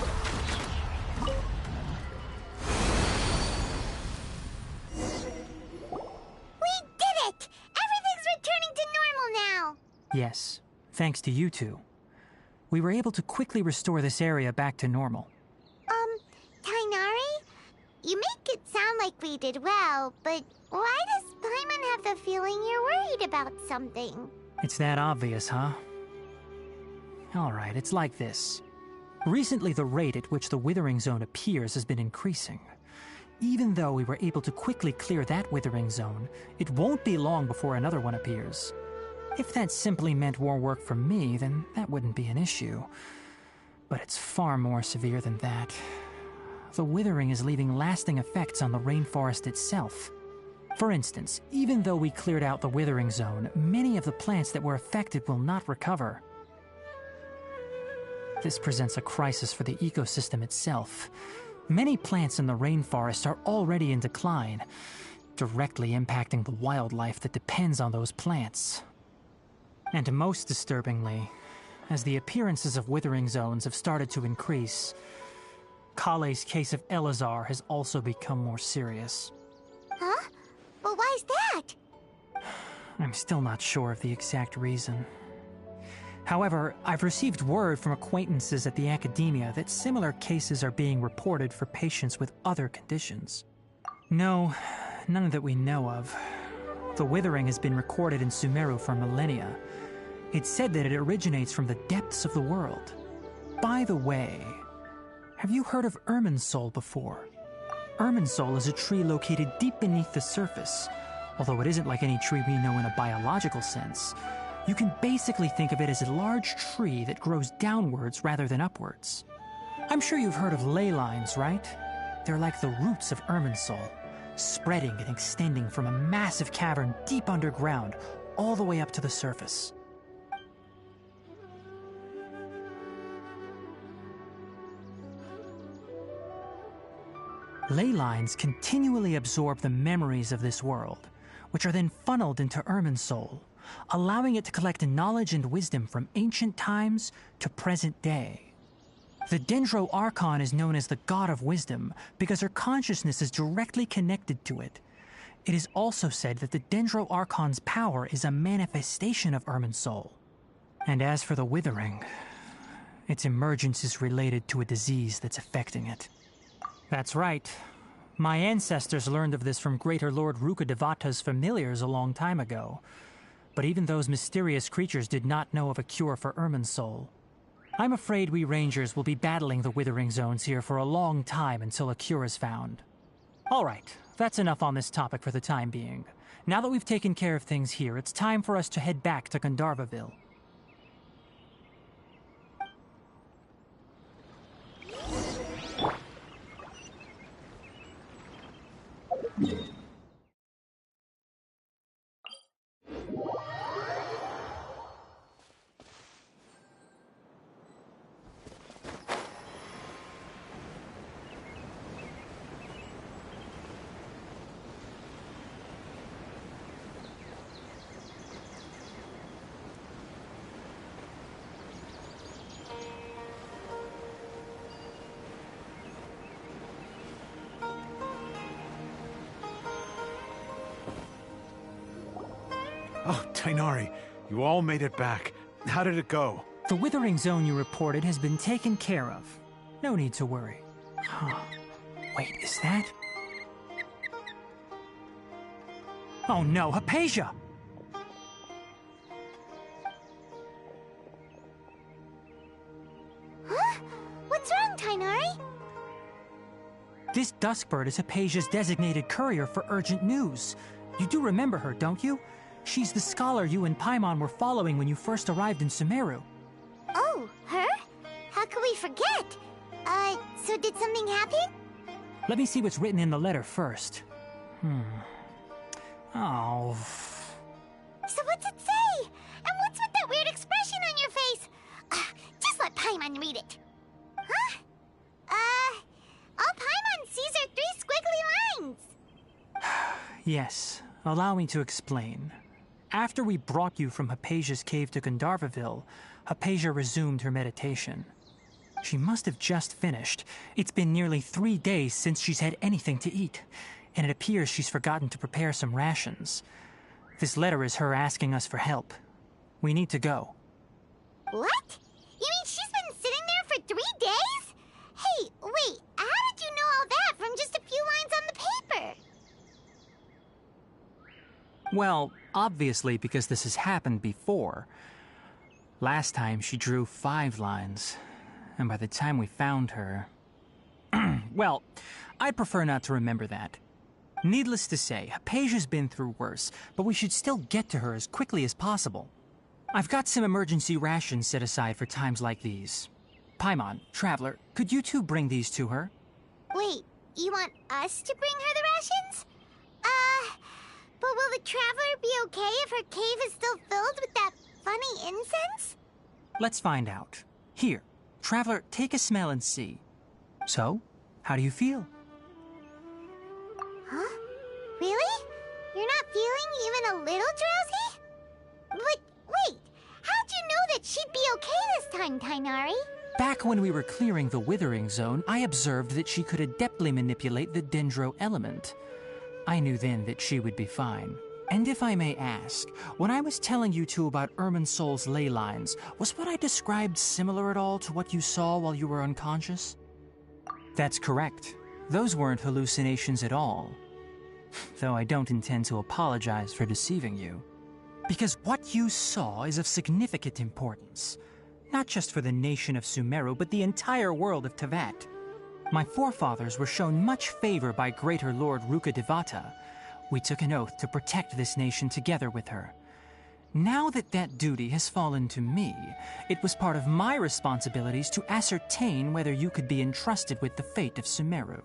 We did it! Everything's returning to normal now! Yes, thanks to you two. We were able to quickly restore this area back to normal. Tainari? You make it sound like we did well, but why does Paimon have the feeling you're worried about something? It's that obvious, huh? Alright, it's like this. Recently, the rate at which the withering zone appears has been increasing. Even though we were able to quickly clear that withering zone, it won't be long before another one appears. If that simply meant more work for me, then that wouldn't be an issue. But it's far more severe than that. The withering is leaving lasting effects on the rainforest itself. For instance, even though we cleared out the withering zone, many of the plants that were affected will not recover. This presents a crisis for the ecosystem itself. Many plants in the rainforest are already in decline, directly impacting the wildlife that depends on those plants. And most disturbingly, as the appearances of withering zones have started to increase, Kale's case of Elazar has also become more serious. Huh? But why's that? I'm still not sure of the exact reason. However, I've received word from acquaintances at the academia that similar cases are being reported for patients with other conditions. No, none that we know of. The withering has been recorded in Sumure for millennia. It's said that it originates from the depths of the world. By the way, have you heard of Irminsul before? Irminsul is a tree located deep beneath the surface. Although it isn't like any tree we know in a biological sense, you can basically think of it as a large tree that grows downwards rather than upwards. I'm sure you've heard of ley lines, right? They're like the roots of Irminsul, spreading and extending from a massive cavern deep underground all the way up to the surface. Ley lines continually absorb the memories of this world, which are then funneled into Irminsul, allowing it to collect knowledge and wisdom from ancient times to present day. The Dendro Archon is known as the God of Wisdom because her consciousness is directly connected to it. It is also said that the Dendro Archon's power is a manifestation of Irminsul. And as for the Withering, its emergence is related to a disease that's affecting it. That's right. My ancestors learned of this from Greater Lord Rukkhadevata's familiars a long time ago. But even those mysterious creatures did not know of a cure for Irminsul. I'm afraid we Rangers will be battling the Withering Zones here for a long time until a cure is found. Alright, that's enough on this topic for the time being. Now that we've taken care of things here, it's time for us to head back to Gandharvaville. Oh, Tainari, you all made it back. How did it go? The Withering Zone you reported has been taken care of. No need to worry. Huh. Wait, is that? Oh no, Hypatia! Huh? What's wrong, Tainari? This Duskbird is Hypatia's designated courier for urgent news. You do remember her, don't you? She's the scholar you and Paimon were following when you first arrived in Sumere. Oh, her? How could we forget? So did something happen? Let me see what's written in the letter first. Oh. So what's it say? And what's with that weird expression on your face? Just let Paimon read it. Huh? All Paimon sees are 3 squiggly lines. Yes, allow me to explain. After we brought you from Hypatia's cave to Gandharvaville, Hypatia resumed her meditation. She must have just finished. It's been nearly 3 days since she's had anything to eat, and it appears she's forgotten to prepare some rations. This letter is her asking us for help. We need to go. What? You mean she's been sitting there for 3 days? Hey, wait, how did you know all that from just a few lines on the paper? Well, obviously because this has happened before. Last time she drew 5 lines, and by the time we found her... Well, I'd prefer not to remember that. Needless to say, Hypatia's been through worse, but we should still get to her as quickly as possible. I've got some emergency rations set aside for times like these. Paimon, Traveler, could you two bring these to her? Wait, you want us to bring her the rations? But will the Traveler be okay if her cave is still filled with that funny incense? Let's find out. Here, Traveler, take a smell and see. So, how do you feel? Huh? Really? You're not feeling even a little drowsy? But wait, how'd you know that she'd be okay this time, Tainari? Back when we were clearing the Withering Zone, I observed that she could adeptly manipulate the Dendro element. I knew then that she would be fine. And if I may ask, when I was telling you two about Irminsul's ley lines, was what I described similar at all to what you saw while you were unconscious? That's correct. Those weren't hallucinations at all. Though I don't intend to apologize for deceiving you. Because what you saw is of significant importance. Not just for the nation of Sumere, but the entire world of Tevat. My forefathers were shown much favor by Greater Lord Rukkhadevata. We took an oath to protect this nation together with her. Now that that duty has fallen to me, it was part of my responsibilities to ascertain whether you could be entrusted with the fate of Sumere.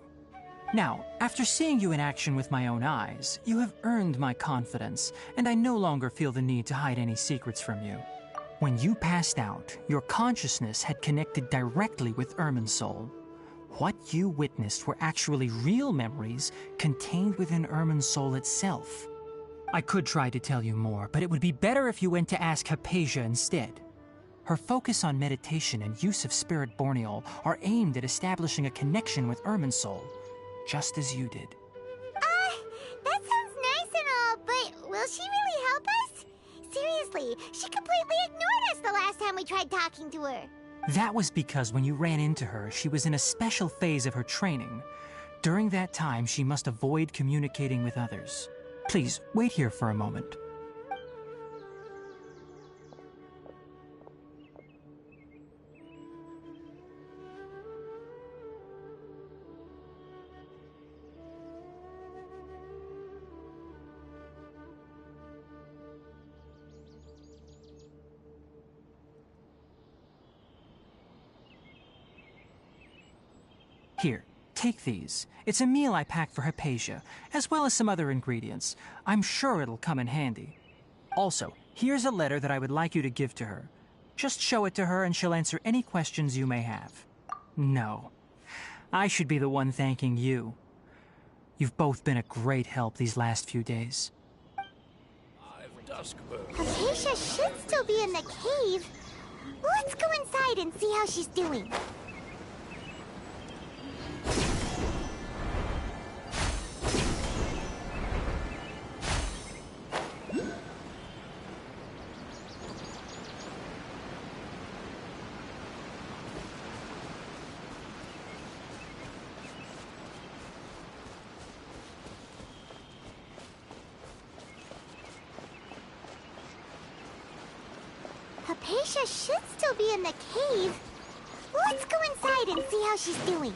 Now, after seeing you in action with my own eyes, you have earned my confidence, and I no longer feel the need to hide any secrets from you. When you passed out, your consciousness had connected directly with Irminsul. What you witnessed were actually real memories contained within Irminsul itself. I could try to tell you more, but it would be better if you went to ask Hypatia instead. Her focus on meditation and use of Spirit Borneol are aimed at establishing a connection with Irminsul, just as you did. That sounds nice and all, but will she really help us? Seriously, she completely ignored us the last time we tried talking to her. That was because when you ran into her, she was in a special phase of her training. During that time, she must avoid communicating with others. Please, wait here for a moment. Here, take these. It's a meal I packed for Hypatia, as well as some other ingredients. I'm sure it'll come in handy. Also, here's a letter that I would like you to give to her. Just show it to her and she'll answer any questions you may have. No. I should be the one thanking you. You've both been a great help these last few days. Hypatia should still be in the cave. Let's go inside and see how she's doing. Hypatia should still be in the cave. Let's go inside and see how she's doing.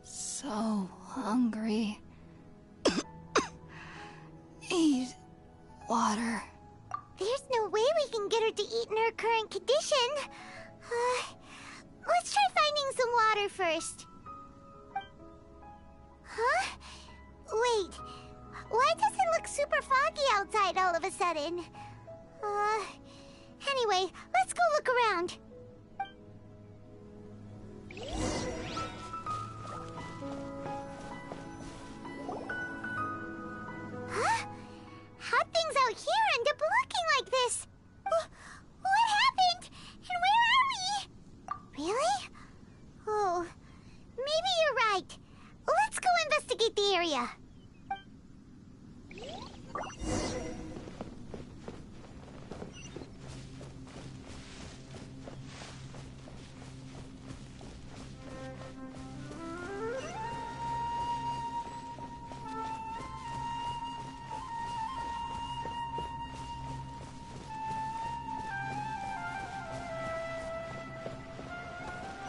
So hungry. Eat water. There's no way we can get her to eat in her current condition. Let's try finding some water first. Huh? Wait. Why does it look super foggy outside all of a sudden? Anyway, let's go look around. Huh? How'd things out here end up looking like this? What happened? And where are we? Really? Oh, maybe you're right. Let's go investigate the area.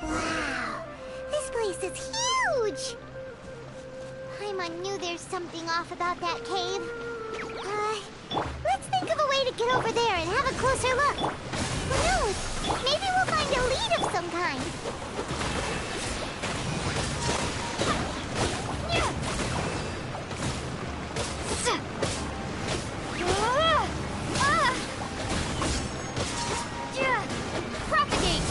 Wow, this place is huge! Paimon knew there's something off about that cave. Let's think of a way to get over there and have a closer look. Who knows? Maybe we'll find a lead of some kind. Propagate!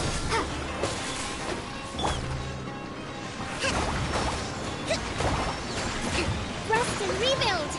Rest and rebuild!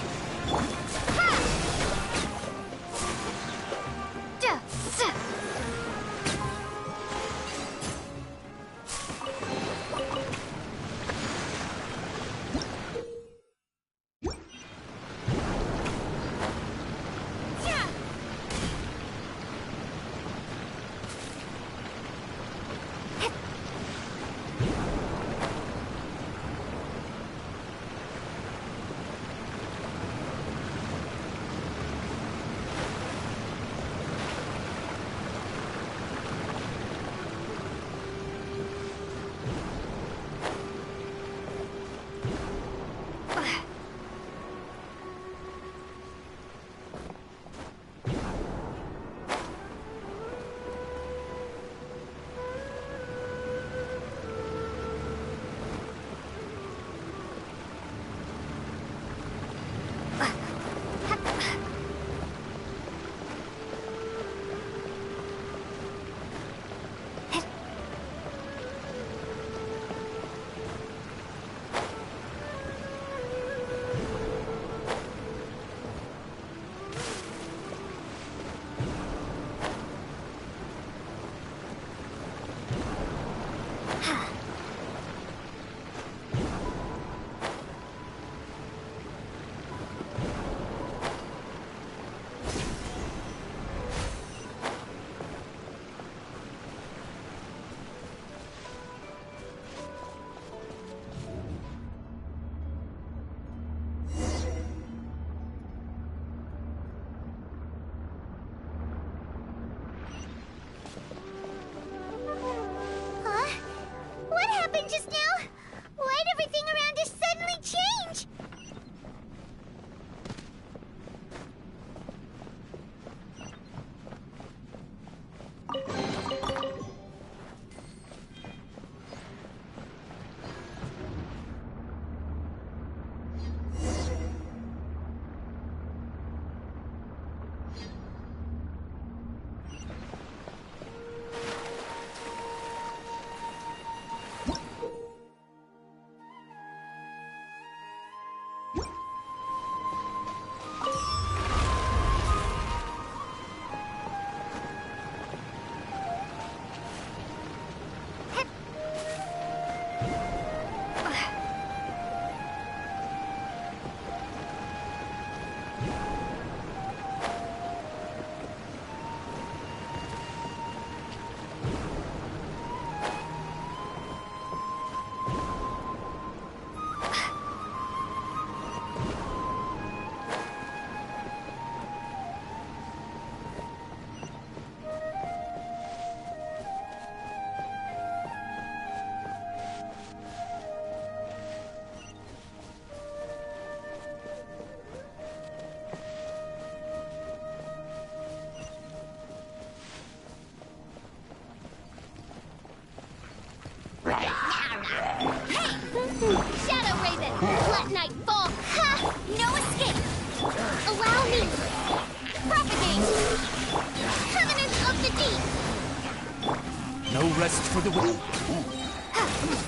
quest for the win.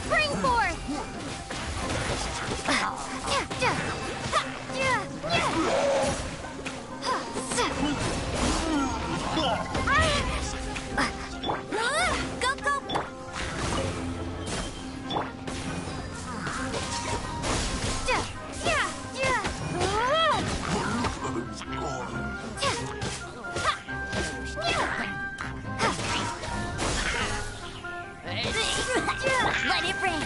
Spring forth! Go, go! Let it rain!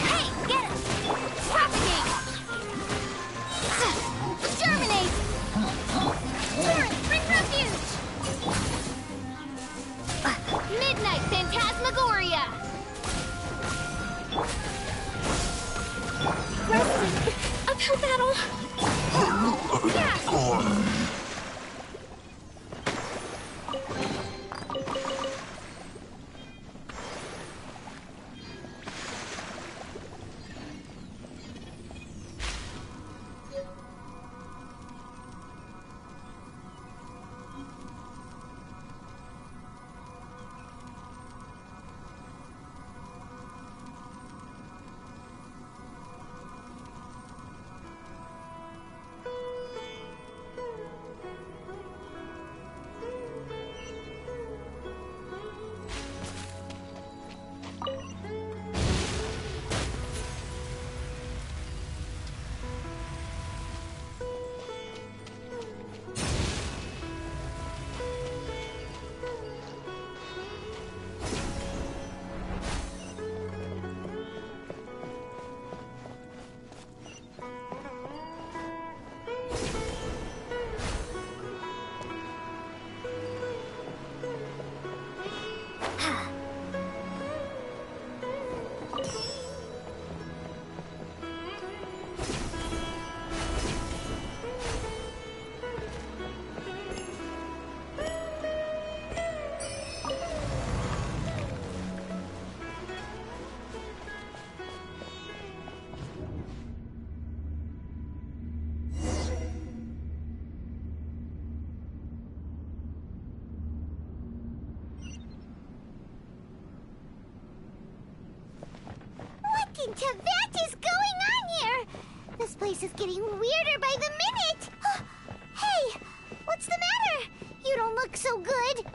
Hey, get it! Propagate! Germinate! Torrent, bring refuge! Midnight Phantasmagoria! Resting! Uphill battle! What in Tibet is going on here? This place is getting weirder by the minute! Hey, what's the matter? You don't look so good.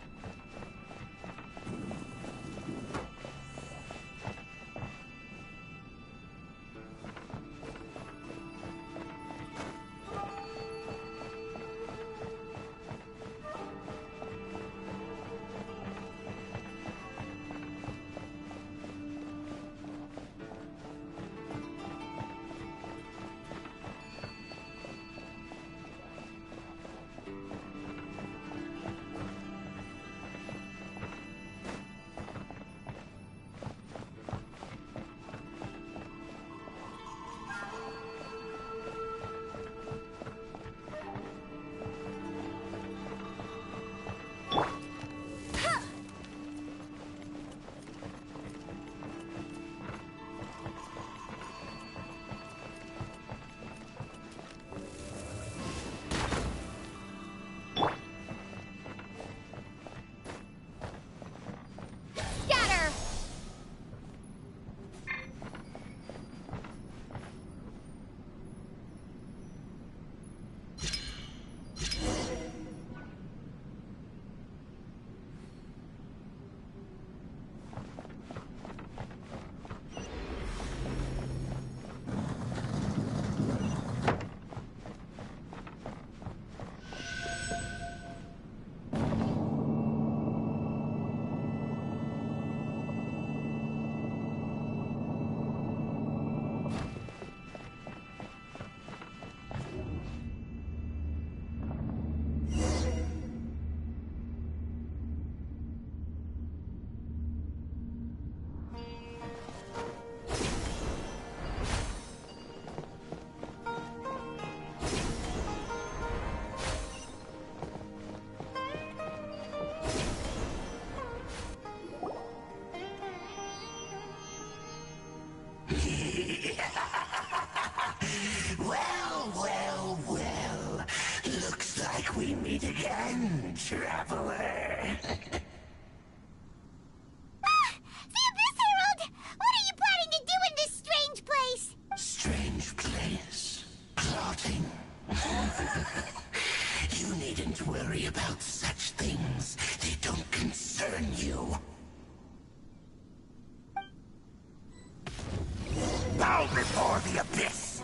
Well. Looks like we meet again, traveler. The Abyss Herald! What are you planning to do in this strange place? Strange place. Plotting. You needn't worry about such things. They don't concern you. Bow before the Abyss!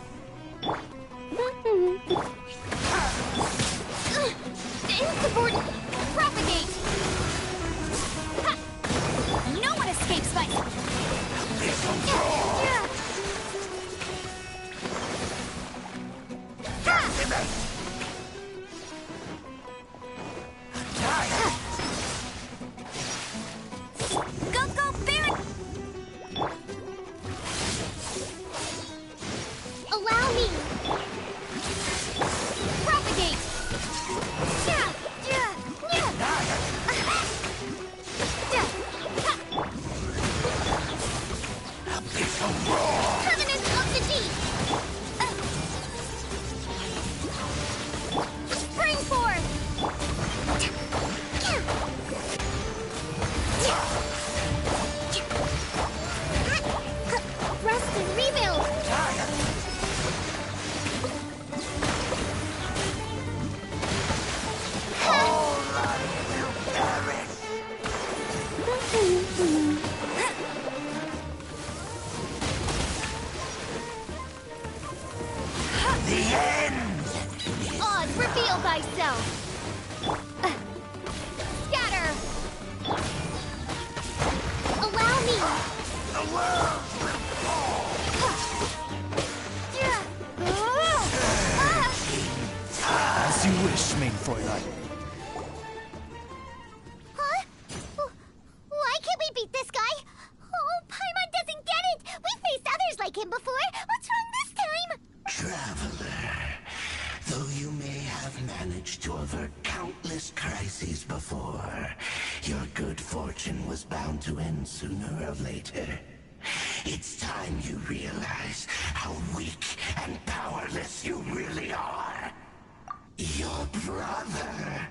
Insubordinate! Propagate! Ha! No one escapes my... Go, Baron! Allow me! Propagate! Covenant of the Deep! Spring forth! Rest and rebuild! The end! Odd, reveal thyself! Scatter! Allow me! The world will fall! As you wish, mein Fräulein. Huh? Why can't we beat this guy? Oh, Paimon doesn't get it! We've faced others like him before! What's wrong this time? Traveler, though you may have managed to avert countless crises before, your good fortune was bound to end sooner or later. It's time you realize how weak and powerless you really are. Your brother.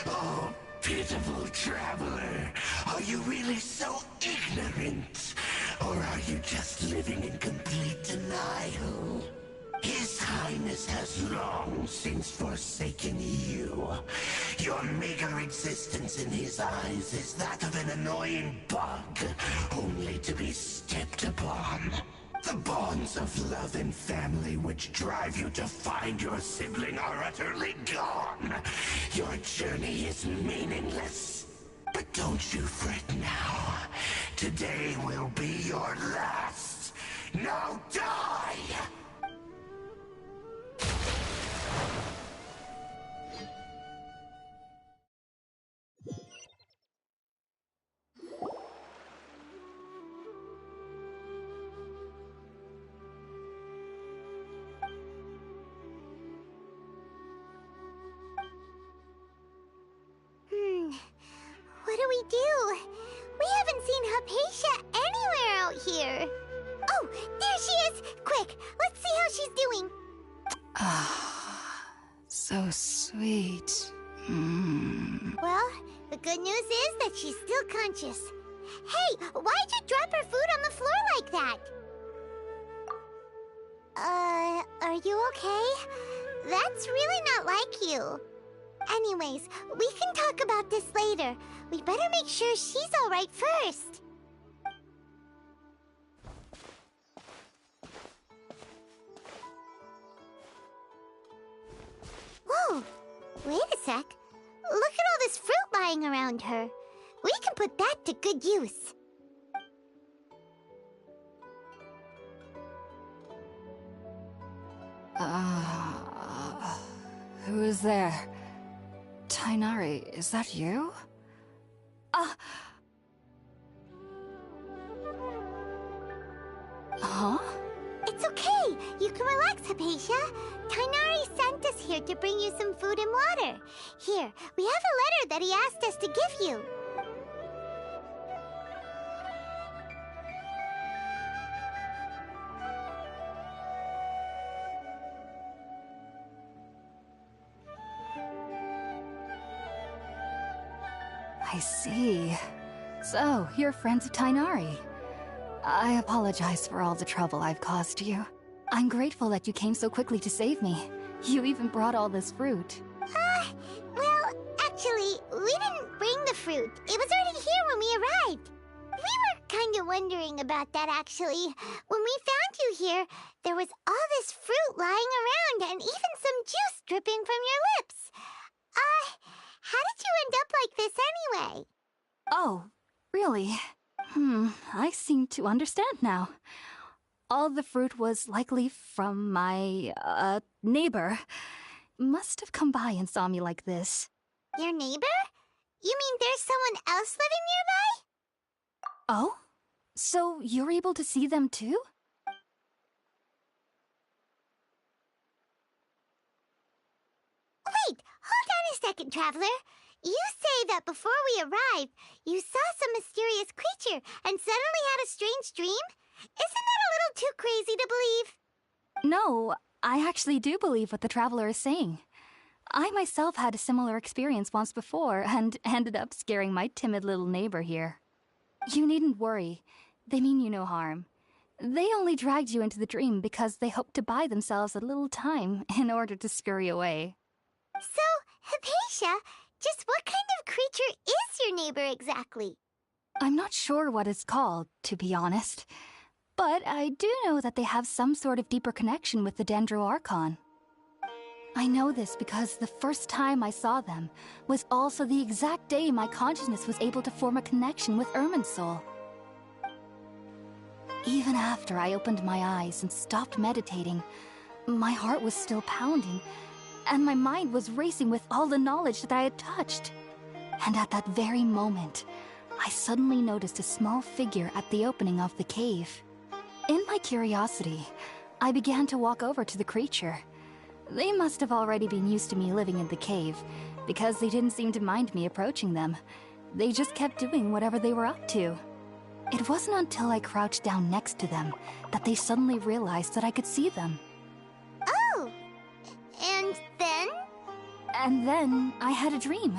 Oh, pitiful traveler. Are you really so ignorant? Or are you just living in complete denial? His Highness has long since forsaken you. Your meager existence in his eyes is that of an annoying bug, only to be stepped upon. The bonds of love and family which drive you to find your sibling are utterly gone. Your journey is meaningless. But don't you fret now. Today will be your last. Now die! What do we do? We haven't seen Hypatia anywhere out here. Oh, there she is! Quick, let's see how she's doing. So sweet. Well, the good news is that she's still conscious. Hey, why'd you drop her food on the floor like that? Are you okay? That's really not like you. Anyways, we can talk about this later. We better make sure she's alright first. Whoa! Wait a sec. Look at all this fruit lying around her. We can put that to good use. Who is there? Tainari, is that you? Huh? It's okay. You can relax, Hypatia. Tainari sent us here to bring you some food and water. Here, we have a letter that he asked us to give you. I see. So, you're friends of Tainari. I apologize for all the trouble I've caused you. I'm grateful that you came so quickly to save me. You even brought all this fruit. Well, actually, we didn't bring the fruit. It was already here when we arrived. We were kind of wondering about that, actually. When we found you here, there was all this fruit lying around and even some juice dripping from your lips. How did you end up like this anyway? Oh, really? I seem to understand now. All the fruit was likely from my, neighbor. Must have come by and saw me like this. Your neighbor? You mean there's someone else living nearby? Oh? So you're able to see them too? Wait, hold on a second, Traveler. You say that before we arrived, you saw some mysterious creature and suddenly had a strange dream? Isn't that a little too crazy to believe? No, I actually do believe what the Traveler is saying. I myself had a similar experience once before and ended up scaring my timid little neighbor here. You needn't worry. They mean you no harm. They only dragged you into the dream because they hoped to buy themselves a little time in order to scurry away. So, Hypatia, just what kind of creature is your neighbor exactly? I'm not sure what it's called, to be honest. But I do know that they have some sort of deeper connection with the Dendro Archon. I know this because the first time I saw them was also the exact day my consciousness was able to form a connection with Irminsul. Even after I opened my eyes and stopped meditating, my heart was still pounding, and my mind was racing with all the knowledge that I had touched. And at that very moment, I suddenly noticed a small figure at the opening of the cave. In my curiosity, I began to walk over to the creature. They must have already been used to me living in the cave, because they didn't seem to mind me approaching them. They just kept doing whatever they were up to. It wasn't until I crouched down next to them that they suddenly realized that I could see them. Oh! And then? And then I had a dream.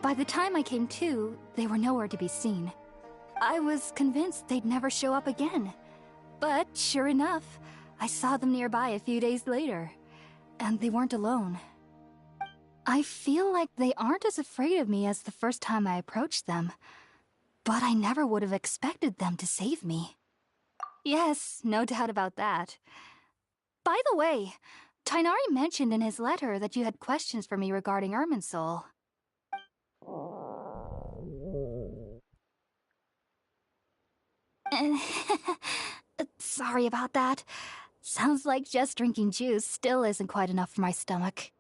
By the time I came to, they were nowhere to be seen. I was convinced they'd never show up again. But sure enough, I saw them nearby a few days later. And they weren't alone. I feel like they aren't as afraid of me as the first time I approached them. But I never would have expected them to save me. Yes, no doubt about that. By the way, Tainari mentioned in his letter that you had questions for me regarding Irminsul. Sorry about that. Sounds like just drinking juice still isn't quite enough for my stomach.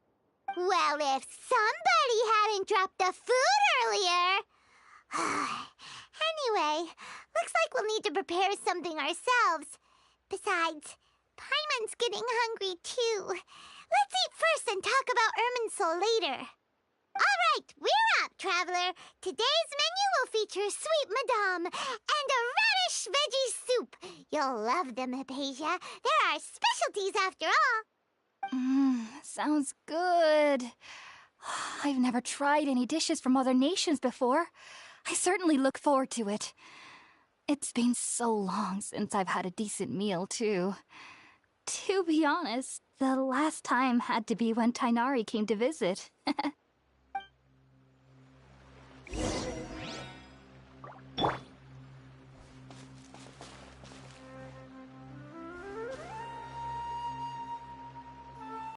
Well, if somebody hadn't dropped the food earlier... Anyway, looks like we'll need to prepare something ourselves. Besides, Paimon's getting hungry too. Let's eat first and talk about Irminsul later. All right, we're up, Traveler. Today's menu will feature sweet madame and a radish veggie soup. You'll love them, Hypatia. They're our specialties after all. Sounds good. I've never tried any dishes from other nations before. I certainly look forward to it. It's been so long since I've had a decent meal, too. To be honest, the last time had to be when Tainari came to visit.